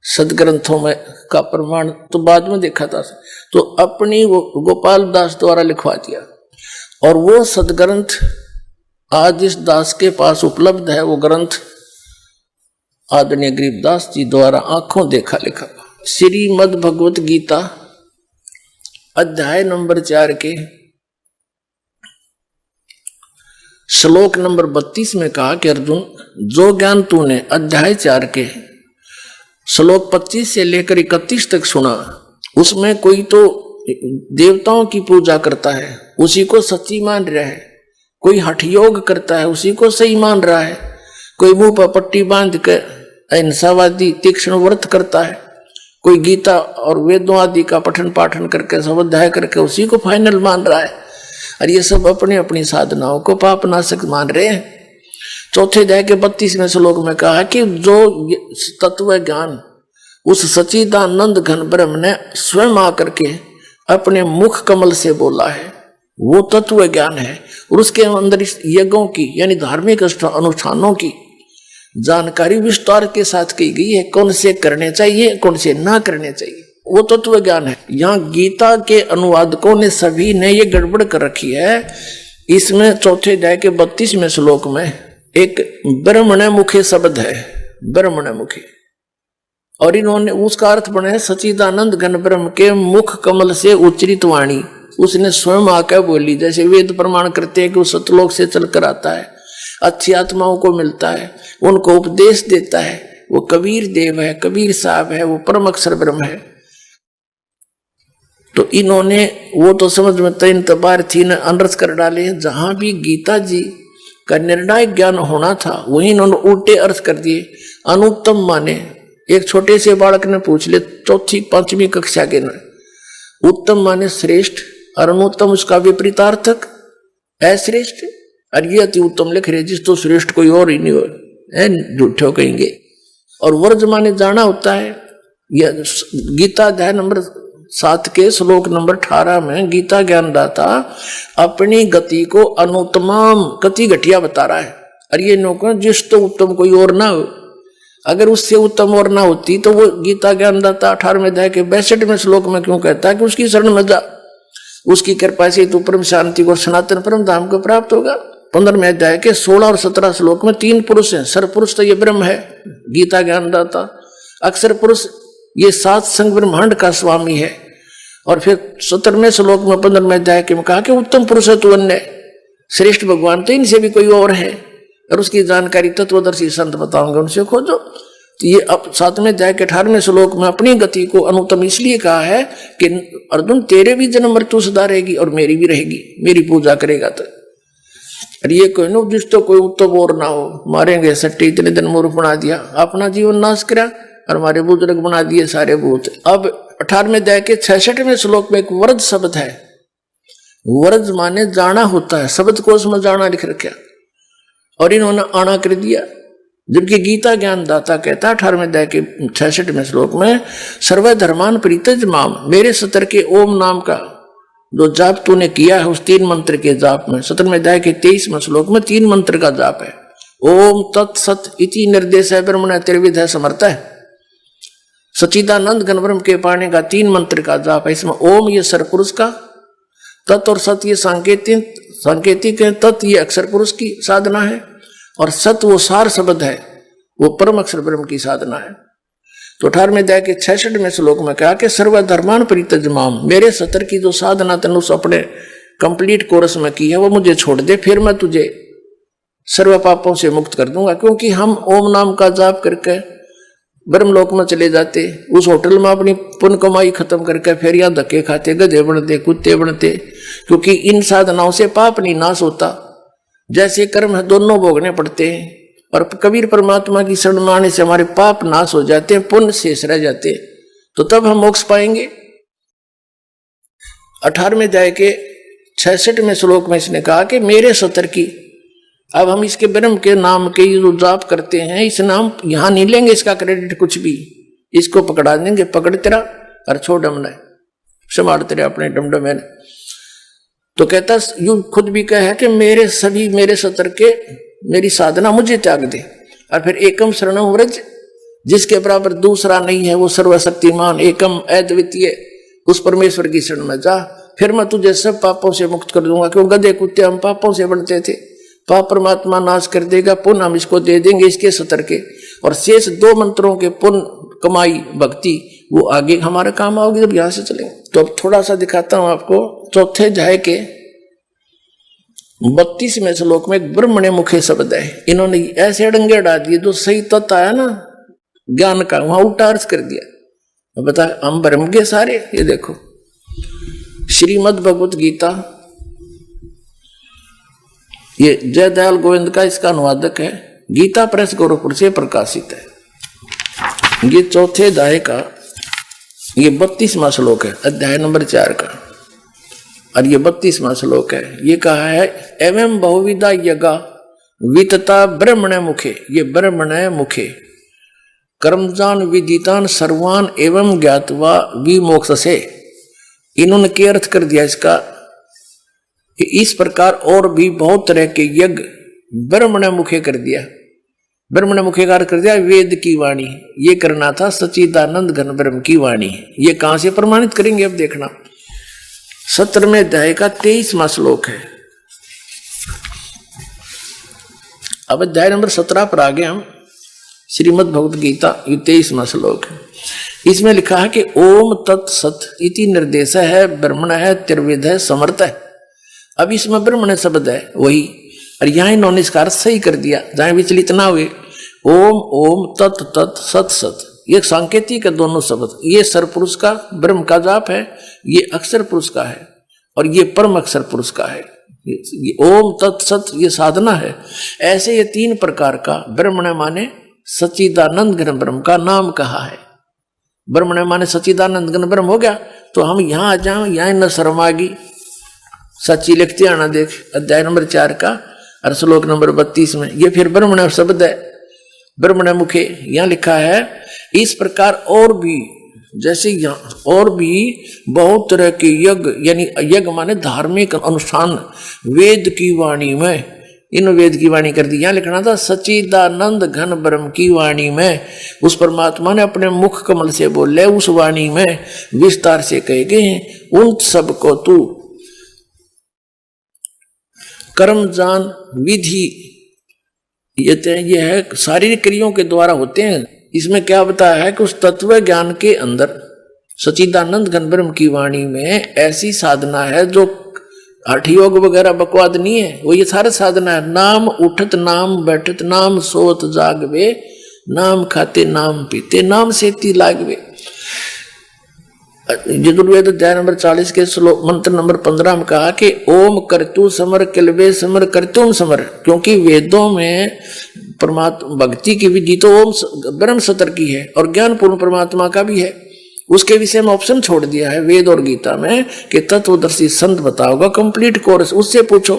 सदग्रंथों में का प्रमाण तो बाद में देखा था, तो अपनी वो गोपाल दास द्वारा लिखवा दिया। और वो सदग्रंथ आज इस दास के पास उपलब्ध है। वो ग्रंथ आदरणीय गरीबदास जी द्वारा आंखों देखा लिखा। श्रीमद् भगवत गीता अध्याय नंबर 4 के श्लोक नंबर 32 में कहा कि अर्जुन, जो ज्ञान तूने अध्याय 4 के श्लोक 25 से लेकर 31 तक सुना, उसमें कोई तो देवताओं की पूजा करता है, उसी को सच्ची मान रहा है, कोई हठ योग करता है, उसी को सही मान रहा है, कोई मुंह पर पट्टी बांध कर अहिंसावादी तीक्ष्ण व्रत करता है, कोई गीता और वेदों आदि का पठन पाठन करके स्वाध्याय करके उसी को फाइनल मान रहा है, और ये सब अपनी अपनी साधनाओं को पाप नाशक मान रहे हैं। चौथे अध्याय के 32वें श्लोक में कहा कि जो तत्व ज्ञान उस सच्चिदानंद घन ब्रह्म ने स्वयं आकर के अपने मुख कमल से बोला है, वो तत्व ज्ञान है। और उसके अंदर इस यज्ञों की यानी धार्मिक अनुष्ठानों की जानकारी विस्तार के साथ की गई है, कौन से करने चाहिए कौन से ना करने चाहिए, वो तत्व ज्ञान है। यहाँ गीता के अनुवादकों ने सभी ने ये गड़बड़ कर रखी है। इसमें चौथे अध्याय के 32वें श्लोक में एक ब्रह्मण मुखे शब्द है, ब्रह्मण मुखे, और इन्होंने उसका अर्थ बनाया सच्चिदानंद घन ब्रह्म के मुख कमल से उच्चरित वाणी, उसने स्वयं आकर बोली। जैसे वेद प्रमाण करते हैं कि वो सतलोक से चलकर आता है, अच्छी आत्माओं को मिलता है, उनको उपदेश देता है, वो कबीर देव है, कबीर साहब है, वो परम अक्षर ब्रह्म है। तो इन्होंने वो तो समझ में तीन तबार थी न अनर्थ कर डाले। जहां भी गीता जी का निर्णायक ज्ञान होना था वही इन्होंने उल्टे अर्थ कर दिए। अनुत्तम माने, एक छोटे से बालक ने पूछ ले 4वीं 5वीं कक्षा के न, उत्तम माने श्रेष्ठ और अनुत्तम उसका विपरीतार्थक अश्रेष्ठ, और ये अति उत्तम लिख रहे जिस तो श्रेष्ठ कोई और ही नहीं हो, झूठे कहेंगे। और वर्ज माने जाना होता है। यह गीता अध्याय नंबर 7 के श्लोक नंबर 18 में गीता ज्ञानदाता अपनी गति को अनुत्तम गति घटिया बता रहा है, और ये नौकर जिस तो उत्तम कोई और ना हो। अगर उससे उत्तम और ना होती तो वो गीता ज्ञानदाता 18वें अध्याय के 62वें श्लोक में क्यों कहता है कि उसकी शरण में जा, उसकी कृपा से तू परम शांति को सनातन परम धाम को प्राप्त होगा। 15वें अध्याय के 16 और 17 श्लोक में 3 पुरुष हैं। सर्वपुरुष तो ये ब्रह्म है, गीता ज्ञानदाता। अक्षर पुरुष ये 7 संग ब्रह्मांड का स्वामी है। और फिर 17वें श्लोक में 15वें अध्याय के में कहा कि उत्तम पुरुष है तू अन्य, श्रेष्ठ भगवान तो इनसे भी कोई और है, और उसकी जानकारी तत्वदर्शी संत बताऊंगे, उनसे खोजो। तो ये अब 7वें अध्याय के 18वें श्लोक में अपनी गति को अनुत्तम इसलिए कहा है कि अर्जुन तेरे भी जन्म मृत्यु सुधारेगी और मेरी भी रहेगी, मेरी पूजा करेगा तो। और ये कोई न जिस तो कोई उत्तम और ना हो, मारेंगे सट्टी इतने दिन मूर्ख बना दिया, अपना जीवन नाश करा और हमारे बुजुर्ग बना दिए सारे भूत। अब 18वें अध्याय के 66वें श्लोक में एक वर्ज शब्द है। वर्ज माने जाना होता है, शब्द कोश में जाना लिख रखा, और इन्होंने आना कर दिया। जबकि गीता ज्ञानदाता कहता है 18वें अध्याय के 66वें श्लोक में सर्वधर्मान परित्यज माम, मेरे सतर के ओम नाम का जो जाप तूने किया है उस 3 मंत्र के जाप में 17वें अध्याय के 23वें श्लोक में 3 मंत्र का जाप है। ओम तत्सत इति निर्देश है ब्रह्मण त्रिविध है समर्थ है। सच्चिदानंद घन ब्रह्म के पाने का 3 मंत्र का जाप है। इसमें ओम ये सरपुरुष का, तत् और सत ये सांकेतिक है, तत् ये अक्षर पुरुष की साधना है, और सत वो सार शब्द है, वो परम अक्षर ब्रह्म की साधना है। तो 18वें अध्याय के 66वें श्लोक में कहा कि सर्वधर्मान परित्यज माम, मेरे सतर की जो साधना तन उस अपने कंप्लीट कोर्स में की है वो मुझे छोड़ दे, फिर मैं तुझे सर्व पापों से मुक्त कर दूंगा। क्योंकि हम ओम नाम का जाप करके ब्रह्मलोक में चले जाते, उस होटल में अपनी पुण्य कमाई खत्म करके फिर यहाँ धक्के खाते, गधे बनते, कुत्ते बनते, क्योंकि इन साधनाओं से पाप नहीं नाश होता। जैसे कर्म है दोनों भोगने पड़ते हैं, और कबीर परमात्मा की शरण में आने से हमारे पाप नाश हो जाते हैं, पुण्य शेष रह जाते हैं, तो तब हम मोक्ष पाएंगे। 18वें अध्याय के 66वें श्लोक में इसने कहा कि मेरे सतर की, अब हम इसके ब्रह्म के नाम के जो जाप करते हैं, इस नाम यहां नहीं लेंगे इसका क्रेडिट कुछ भी, इसको पकड़ा देंगे, पकड़ तेरा और छोड़ डमना, संभाल तेरे अपने डमडमे। तो कहता यू खुद भी कहे कि मेरे सतर के मेरी साधना मुझे त्याग दे, और फिर एकम शरणम व्रज, जिसके बराबर दूसरा नहीं है, वो सर्वशक्तिमान एकम अद्वितीय उस परमेश्वर की शरण में जा, फिर मैं तुझे सब पापों से मुक्त कर दूंगा। क्यों गधे कुत्ते हम पापों से बनते थे, पाप परमात्मा नाश कर देगा, पुण्य हम इसको दे देंगे इसके 70 के, और शेष 2 मंत्रों के पुण्य कमाई भक्ति वो आगे हमारे काम आओगे जब यहां से चलेंगे। तो अब थोड़ा सा दिखाता हूं आपको। चौथे अध्याय के 32वें श्लोक में एक ब्रह्मण्य मुखे शब्द है। इन्होंने ऐसे अड़ंगे डाल दिए, जो सही तत्व आया ना ज्ञान का, वहां उल्टा अर्थ कर दिया। अब बता हम ब्रह्म के सारे, ये देखो श्रीमद् भगवत गीता, ये जयदयाल गोविंद का इसका अनुवादक है, गीता प्रेस गोरखपुर से प्रकाशित है। ये चौथे अध्याय का ये 32वां श्लोक है, अध्याय नंबर 4 का, और ये 32वां श्लोक है। ये कहा है एवं बहुविधा यज्ञा वितता ब्रह्मण्य मुखे, ये ब्रह्मण्य मुखे कर्मजान विदितान सर्वान एवं ज्ञातवा विमोक्ष से। इन्होंने क्या अर्थ कर दिया इसका कि इस प्रकार और भी बहुत तरह के यज्ञ ब्रह्मण्य मुखे कर दिया। ब्रह्मण्य मुखे का अर्थ कर दिया वेद की वाणी, ये करना था सच्चिदानंद घन ब्रह्म की वाणी। ये कहां से प्रमाणित करेंगे अब देखना। 17वें अध्याय का 23वां श्लोक है। अब अध्याय नंबर 17 पर आ गए हम। श्रीमद् भगवत गीता ये 23वां श्लोक है। इसमें लिखा है कि ओम तत्सत इति निर्देश है, ब्रह्मण है, त्रिविध है, समर्थ है। अब इसमें ब्रह्मण शब्द है वही, और यहां इन्होंने इसका अर्थ सही कर दिया, जहां विचलित ना हुए। ओम ओम तत् तत् सत सत, ये सांकेतिक है दोनों शब्द। ये सरपुरुष का ब्रह्म का जाप है, ये अक्षर पुरुष का है, और ये परम अक्षर पुरुष का है। ये ओम तत् सत ये साधना है। ऐसे ये 3 प्रकार का ब्रह्मण माने सच्चिदानंद घन ब्रह्म का नाम कहा है। ब्रह्मण माने सच्चिदानंद घन ब्रह्म हो गया। तो हम यहां आ जाओ, यहां न शर्म आ गई। सच्ची लिखते आना देख अध्याय नंबर 4 का और श्लोक नंबर 32 में ये फिर ब्रह्मण शब्द है, ब्रह्मण मुखे। यहां लिखा है इस प्रकार और भी, जैसे यहाँ और भी बहुत तरह के यज्ञ, यानी यज्ञ माने धार्मिक अनुष्ठान वेद की वाणी में, इन वेद की वाणी कर दी। यहां लिखना था सच्चिदानंद घन ब्रह्म की वाणी में, उस परमात्मा ने अपने मुख कमल से बोले, उस वाणी में विस्तार से कहे गए हैं उन सब को तू कर्म जान विधि, ये है शारीरिक क्रियाओं के द्वारा होते हैं। इसमें क्या बताया है कि उस तत्व ज्ञान के अंदर सच्चिदानंद घन ब्रह्म की वाणी में ऐसी साधना है जो हठ योग वगैरह बकवाद नहीं है, वो ये सारा साधना है। नाम उठत नाम बैठत नाम सोत जागवे, नाम खाते नाम पीते नाम सेती लागवे। यजुर्वेद अध्याय नंबर 40 के श्लोक मंत्र नंबर 15 में कहा कि ओम करतु समर किलवे समर करतुम समर, क्योंकि वेदों में परमात्मा भक्ति की विधि तो ओम ब्रह्म सतर की है और ज्ञान पूर्ण परमात्मा का भी है। उसके विषय में ऑप्शन छोड़ दिया है वेद और गीता में कि तत्वदर्शी संत बताओगा कंप्लीट कोर्स, उससे पूछो।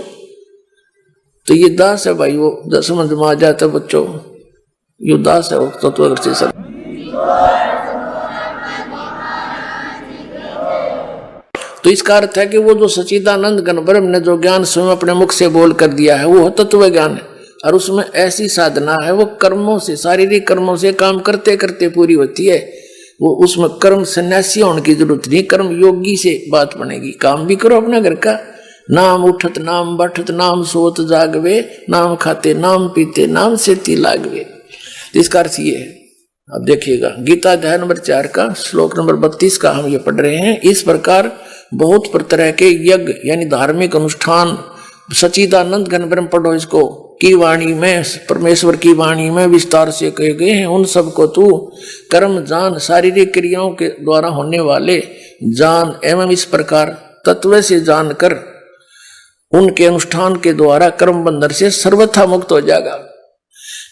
तो ये दास है भाई, वो समझ में आ जाता है बच्चों, ये दास है वो तत्वदर्शी संत। तो इसका अर्थ है कि वो जो सच्चिदानंद घन ब्रह्म ने जो ज्ञान स्वयं अपने मुख से बोल कर दिया है वो तत्व ज्ञान है, और उसमें ऐसी साधना है वो कर्मों से, शारीरिक कर्मों से काम करते करते पूरी होती है। वो उसमें कर्म सन्यासी होने की जरूरत नहीं, कर्म योगी से बात बनेगी। काम भी करो अपना घर का, नाम उठत नाम बैठत नाम सोत जागवे, नाम खाते नाम पीते नाम सेती लागवे। तो इसका अर्थ ये है। अब देखिएगा गीता अध्याय नंबर 4 का श्लोक नंबर 32 का हम ये पढ़ रहे हैं। इस प्रकार बहुत तरह के यज्ञ यानी धार्मिक अनुष्ठान सच्चिदानंद घन ब्रह्म पढ़ो इसको की वाणी में, परमेश्वर की वाणी में विस्तार से कहे गए हैं। उन सबको तू कर्म जान, शारीरिक क्रियाओं के द्वारा होने वाले जान एवं इस प्रकार तत्व से जानकर उनके अनुष्ठान के द्वारा कर्म बंधन से सर्वथा मुक्त हो जाएगा।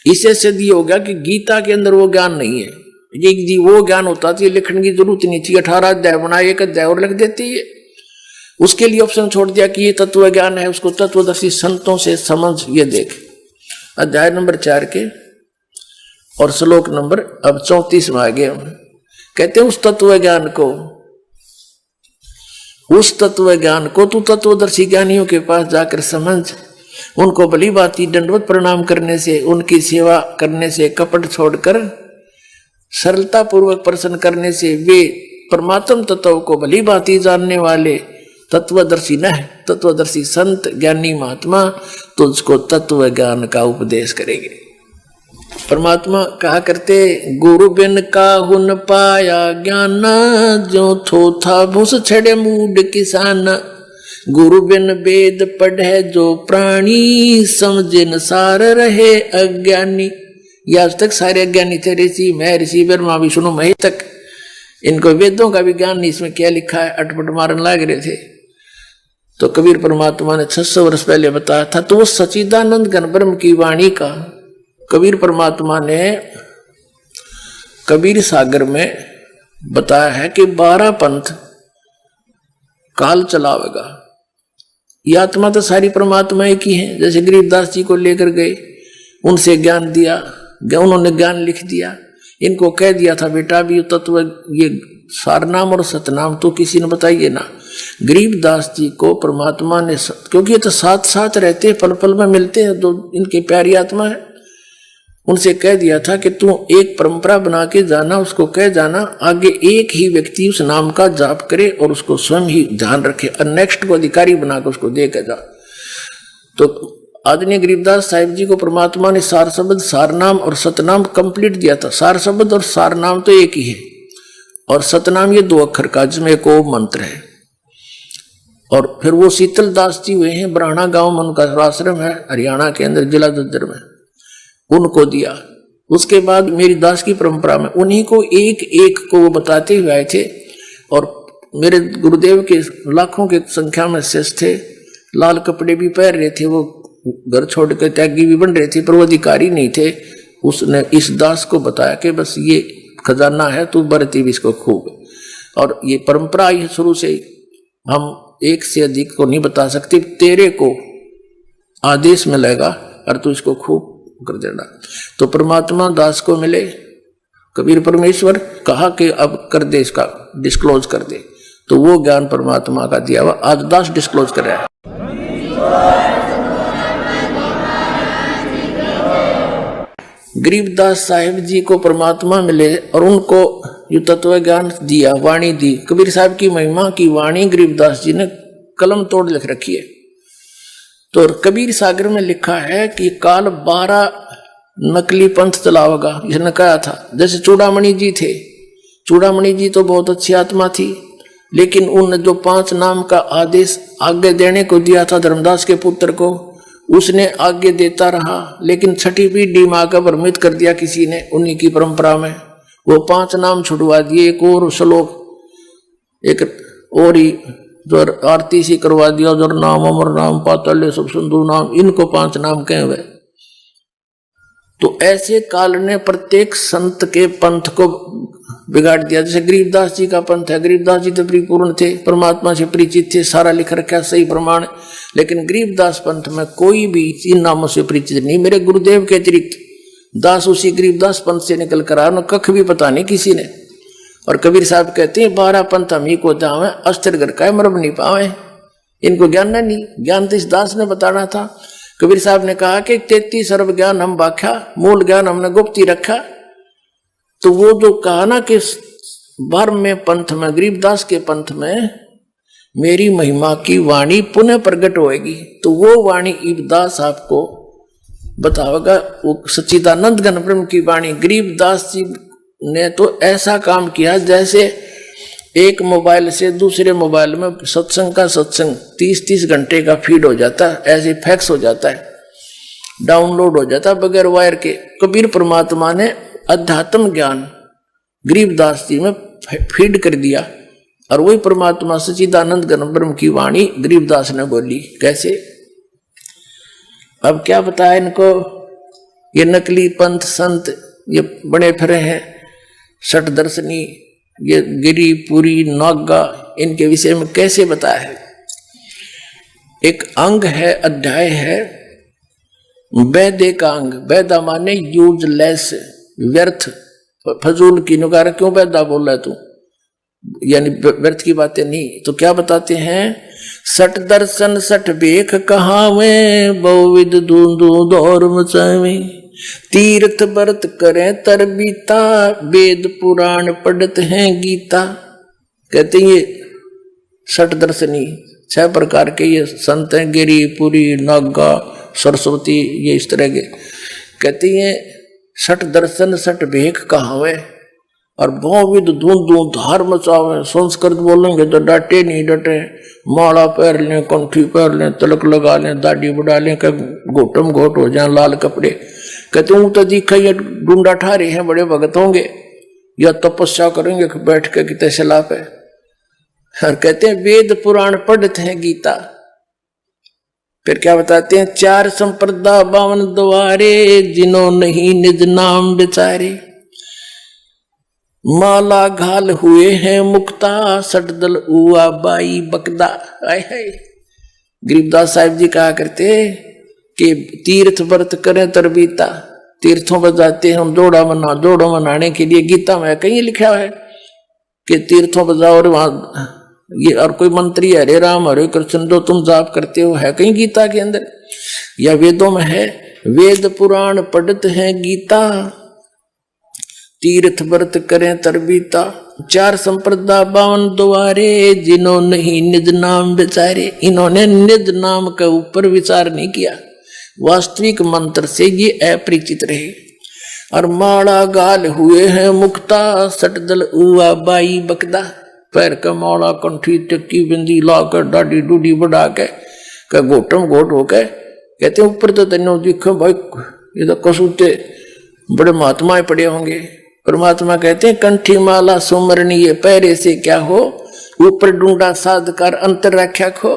इसे सिद्ध हो गया कि गीता के अंदर वो ज्ञान नहीं है। यदि वो ज्ञान होता तो ये लिखने की जरूरत नहीं थी, 18 अध्याय बनाए, 1 अध्याय और लिख देती है। उसके लिए ऑप्शन छोड़ दिया कि ये तत्व ज्ञान है, उसको तत्वदर्शी संतों से समझ। ये देख अध्याय नंबर 4 के और श्लोक नंबर अब 34 में आ गए। कहते हैं उस तत्व ज्ञान को तू तत्वदर्शी ज्ञानियों के पास जाकर समझ। उनको भली भांति दंडवत प्रणाम करने से, उनकी सेवा करने से, कपट छोड़कर सरलता पूर्वक प्रसन्न करने से वे परमात्म तत्व को भली भांति जानने वाले तत्वदर्शी न है, तत्वदर्शी संत ज्ञानी महात्मा तुझको तत्व ज्ञान का उपदेश करेंगे। परमात्मा कहा करते, गुरु बिन काहू न पाया ज्ञान, जो थो था भूस छड़े मूड किसान। गुरु बिन वेद पढ़े जो प्राणी, समझिन सार रहे अज्ञानी। ये आज तक सारे अज्ञानी थे, ऋषि महर्षि ब्रह्मा विष्णु महेश तक। इनको वेदों का भी ज्ञान नहीं, इसमें क्या लिखा है अटपट मारन लाग रहे थे। तो कबीर परमात्मा ने 600 वर्ष पहले बताया था। तो वो सच्चिदानंद घन ब्रह्म की वाणी का कबीर परमात्मा ने कबीर सागर में बताया है कि 12 पंथ काल चलावेगा। ये आत्मा तो सारी परमात्मा एक ही है। जैसे गरीबदास जी को लेकर गए, उनसे ज्ञान दिया, उन्होंने ज्ञान लिख दिया। इनको कह दिया था बेटा भी तत्व ये सारनाम और सतनाम तो किसी ने बताइए ना। गरीबदास जी को परमात्मा ने, क्योंकि ये तो साथ साथ रहते, पल पल में मिलते हैं, तो इनकी प्यारी आत्मा है, उनसे कह दिया था कि तू एक परंपरा बना के जाना, उसको कह जाना आगे एक ही व्यक्ति उस नाम का जाप करे और उसको स्वयं ही ध्यान रखे और नेक्स्ट को अधिकारी बनाकर उसको दे के जा। तो आदरणीय गरीबदास साहिब जी को परमात्मा ने सार शब्द, सारनाम और सतनाम कंप्लीट दिया था। सार शब्द और सारनाम तो एक ही है, और सतनाम ये 2 अक्षर का, जिसमें एक ओम मंत्र है। और फिर वो शीतल दास जी हुए हैं, ब्राह्मणा गांव में उनका आश्रम है, हरियाणा के अंदर जिला दद्दर में, उनको दिया। उसके बाद मेरी दास की परंपरा में उन्हीं को एक एक को वो बताते हुए आए थे। और मेरे गुरुदेव के लाखों की संख्या में शिष्य थे, लाल कपड़े भी पहन रहे थे, वो घर छोड़ कर त्यागी भी बन रहे थे, पर वो अधिकारी नहीं थे। उसने इस दास को बताया कि बस ये खजाना है, तू बरती भी इसको खूब। और ये परंपरा आई है शुरू से, हम एक से अधिक को नहीं बता सकते, तेरे को आदेश मिलेगा और तू इसको खूब कर देना। तो परमात्मा दास को मिले, कबीर परमेश्वर कहा कि अब कर दे, इसका डिस्क्लोज कर दे। तो वो ज्ञान परमात्मा का दिया हुआ आज दास डिस्क्लोज कर रहा है। गरीबदास साहिब जी को परमात्मा मिले और उनको जो तत्व ज्ञान दिया, वाणी दी। कबीर साहब की महिमा की वाणी गरीबदास जी ने कलम तोड़ लिख रखी है। तो कबीर सागर में लिखा है कि काल 12 नकली पंथ चलावेगा, इसने कहा था। जैसे चूड़ामणि जी थे, चूड़ामणि जी तो बहुत अच्छी आत्मा थी, लेकिन उन जो 5 नाम का आदेश आगे देने को दिया था धर्मदास के पुत्र को, उसने आगे देता रहा, लेकिन 6ठी पीढ़ी में आकर भ्रमित कर दिया किसी ने उन्हीं की परंपरा में। वो 5 नाम छुड़वा दिए, एक और श्लोक, एक और ही जो आरती सी करवा दिया, जो नाम अमर नाम पाताल्य सब सिंधु नाम, इनको 5 नाम कहे हुए। तो ऐसे काल ने प्रत्येक संत के पंथ को बिगाड़ दिया। जैसे गरीबदास जी का पंथ है, गरीबदास जी तो परिपूर्ण थे, परमात्मा से परिचित थे, सारा लिख रखा सही प्रमाण, लेकिन गरीबदास पंथ में कोई भी इन नामों से परिचित नहीं। मेरे गुरुदेव के अतिरिक्त दास उसी गरीबदास पंथ से निकल कर आया, कख भी पता नहीं किसी ने। और कबीर साहब कहते हैं 12 पंथ हम ही को जावे, अस्त्र घर का मरब नहीं पावे। इनको ज्ञान नहीं, ज्ञान तो इस दास ने बताना था। कबीर साहब ने कहा कि 33 सर्व ज्ञान हम बाख्या, मूल ज्ञान हमने गुप्त ही रखा। तो वो जो कहा ना कि 12 में पंथ में, गरीबदास के पंथ में मेरी महिमा की वाणी पुनः प्रकट होएगी, तो वो वाणी इबदास आपको बतावेगा। वो सच्चिदानंद घन ब्रह्म की वाणी। गरीबदास जी ने तो ऐसा काम किया जैसे एक मोबाइल से दूसरे मोबाइल में सत्संग का सत्संग 30-30 घंटे का फीड हो जाता है, ऐसे फैक्स हो जाता है, डाउनलोड हो जाता है बगैर वायर के। कबीर परमात्मा ने अध्यात्म ज्ञान गरीबदास जी में फीड कर दिया, और वही परमात्मा सच्चिदानंद घन ब्रह्म की वाणी गरीबदास ने बोली। कैसे? अब क्या बताया इनको? ये नकली पंथ संत ये बने फिरे हैं, शठ दर्शनी, ये गिरी पुरी नागा, इनके विषय में कैसे बताया है? एक अंग है, अध्याय है वैदे का अंग। वैदा माने यूजलेस, व्यर्थ, फजूल की नुकार। क्यों वैदा बोल रहा है तू, यानी व्यर्थ की बातें नहीं। तो क्या बताते हैं? सठ दर्शन सठ बेख कहावे, बहुविध दूंदू दौर मचावे, तीर्थ व्रत करें तर बीता, वेद पुराण पढ़त हैं गीता। कहते हैं ये सठ दर्शनी 6 प्रकार के ये संत हैं, गिरी, पुरी, नागा, सरस्वती, ये इस तरह के। कहती हैं 60 दर्शन 60 भेख कहावे और बहुविध धूम धूम धार मचावे। संस्कृत बोलेंगे तो डांटे नहीं डटे, माला पहन लें, कंठी पहन लें, तिलक लगा लें, दाढ़ी बढ़ा लें, घोटम घोट हो जाए लाल कपड़े। कहते हूँ तो दिखा ये डूंडा ठारे हैं, बड़े भगत होंगे या तपस्या करेंगे बैठ के कितने सलाह पे। और कहते हैं वेद पुराण पढ़ते हैं गीता। फिर क्या बताते हैं, 4 संप्रदा 52 द्वारे, जिन्हों नहीं निज नाम विचारे। माला घाल हुए हैं मुक्ता, सटदल उआ बाई बकदा। आय हाय, गरीबदास साहिब जी कहा करते कि तीर्थ व्रत करें तरबीता। तीर्थों पर जाते हैं जोड़ा मनाने के लिए। गीता में कहीं लिखा है कि तीर्थों पर जाओ और वहां ये और कोई मंत्री हरे राम हरे कृष्ण जो तुम जाप करते हो, है कहीं गीता के अंदर या वेदों में है? वेद पुराण पढ़ते हैं गीता, तीर्थ व्रत करें तरबीता। 4 संप्रदा 52 द्वारे, जिन्हों नहीं निज नाम विचारे। इन्होंने निज नाम के ऊपर विचार नहीं किया, वास्तविक मंत्र से ये अपरिचित रहे। और माला गाल हुए हैं मुक्ता, सटदल उआ बाई बकदा। पैर का माला, कंठी, टिक्की, बिंदी लाकर, दाढ़ी डूडी बढ़ा के घोटम घोट होके कहते ऊपर तो तेनो दिखो भाई ये तो कसूते बड़े महात्माएं पड़े होंगे। परमात्मा कहते हैं कंठी माला सुमरणीय, पैरे से क्या हो, ऊपर डूंडा साध कर अंतर रख्या खो।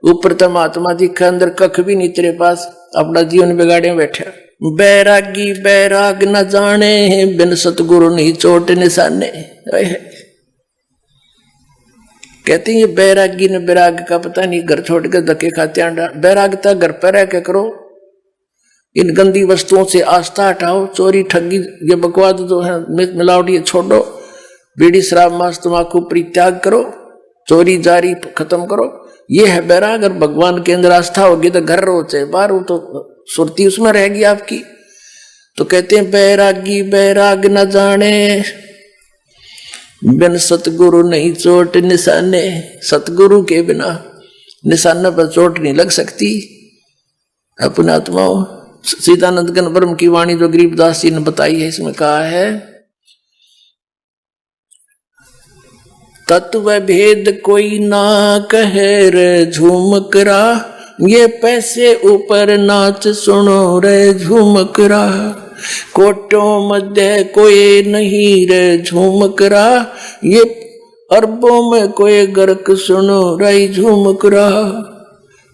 ऊपर तो महात्मा दिखा, अंदर कख भी नहीं तेरे पास, अपना जीवन बिगाड़े बैठा। बैरागी बैराग न जाने, बिन सतगुरु नहीं चोट निशाने। कहते हैं ये बैरागी ने बैराग का पता नहीं, घर छोड़ के धक्के खाते आंडा। बैरागता घर पर रह के करो, इन गंदी वस्तुओं से आस्था हटाओ। चोरी ठगी ये बकवाद जो है मिलावट ये छोड़ो। बीड़ी शराब मांस तम्बाकू परित्याग करो, चोरी जारी खत्म करो। ये है बैराग। और भगवान के अंदर आस्था होगी तो घर रो चाहे बाहर हो, तो सुरती उसमें रहेगी आपकी। तो कहते हैं बैरागी बैराग न जाने, बिन सतगुरु नहीं चोट निशाने। सतगुरु के बिना निशाने पर चोट नहीं लग सकती। अपने आत्माओं, सीतानंद गण ब्रह्म की वाणी जो गरीबदास जी ने बताई है, इसमें कहा है तत्व भेद कोई ना कहे रे झूमकरा, ये पैसे ऊपर नाच सुनो रे झूमकरा। कोटों मध्य कोई नहीं रे झूमकरा, ये अरबों में कोई गर्क सुनो रे झूमकरा।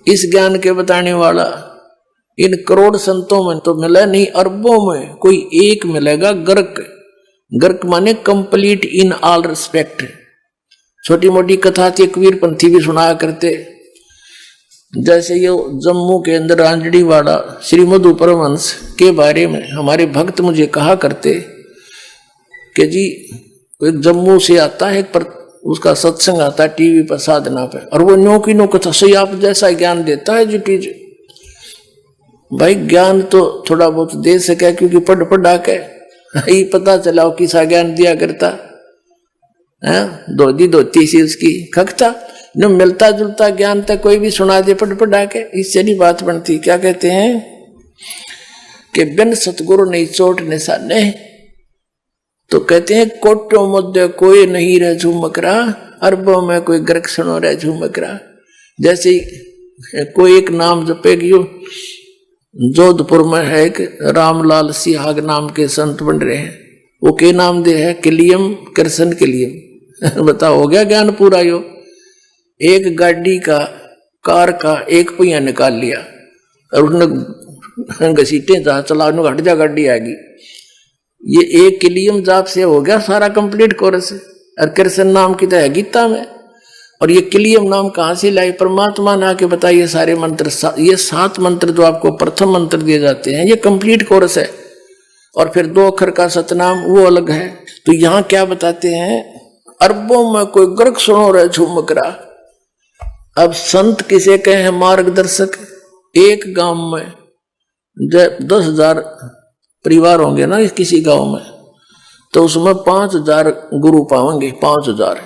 इस ज्ञान के बताने वाला इन करोड़ संतों में तो मिला नहीं, अरबों में कोई एक मिलेगा गर्क। गर्क माने कंप्लीट इन ऑल रिस्पेक्ट। छोटी मोटी कथा थी, कबीरपंथी भी सुनाया करते। जैसे ये जम्मू के अंदर रांजड़ीवाड़ा श्री मधु परमहंस के बारे में हमारे भक्त मुझे कहा करते कि जी एक जम्मू से आता है, पर उसका सत्संग आता है टीवी पर साधना पे, और वो नो की नो कथा सही आप जैसा ज्ञान देता है जुटी। भाई ज्ञान तो थोड़ा बहुत दे सके, क्योंकि पढ़ा के ही पता चला वो किसा ज्ञान दिया करता है। धोती सी उसकी खकता न, मिलता जुलता ज्ञान तक कोई भी सुना दे पढ़ा के, इससे नहीं बात बनती। क्या कहते हैं कि बिन सतगुरु नहीं चोट निशाने। तो कहते हैं कोटों मध्य कोई नहीं रह झूमकरा, अरबों में कोई गर्क सुनो रह झूमकरा। जैसे कोई एक नाम जपेगी, जोधपुर में है एक रामलाल सिहाग नाम के संत बन रहे हैं। वो के नाम दे है किलियम कृष्ण किलियम। बताओ हो गया ज्ञान पूरा। यो एक गाड़ी का कार का एक पहिया निकाल लिया और उसने घसीटे जहां चला हट जा गाड़ी आएगी। ये एक किलियम जाप से हो गया सारा कंप्लीट कोर्स। और कृष्ण नाम की तो है गीता में। और ये किलियम नाम कहां से लाई? परमात्मा ने आके बताइए सारे मंत्र। ये 7 मंत्र जो आपको प्रथम मंत्र दिए जाते हैं, ये कंप्लीट कोर्स है। और फिर 2 अक्षर का सतनाम वो अलग है। तो यहां क्या बताते हैं, अरबों में कोई गर्क सुनो रहे झूमकरा। अब संत किसे कहे हैं? मार्गदर्शक। एक गांव में 10,000 परिवार होंगे ना किसी गांव में, तो उसमें 5,000 गुरु पाएंगे। 5,000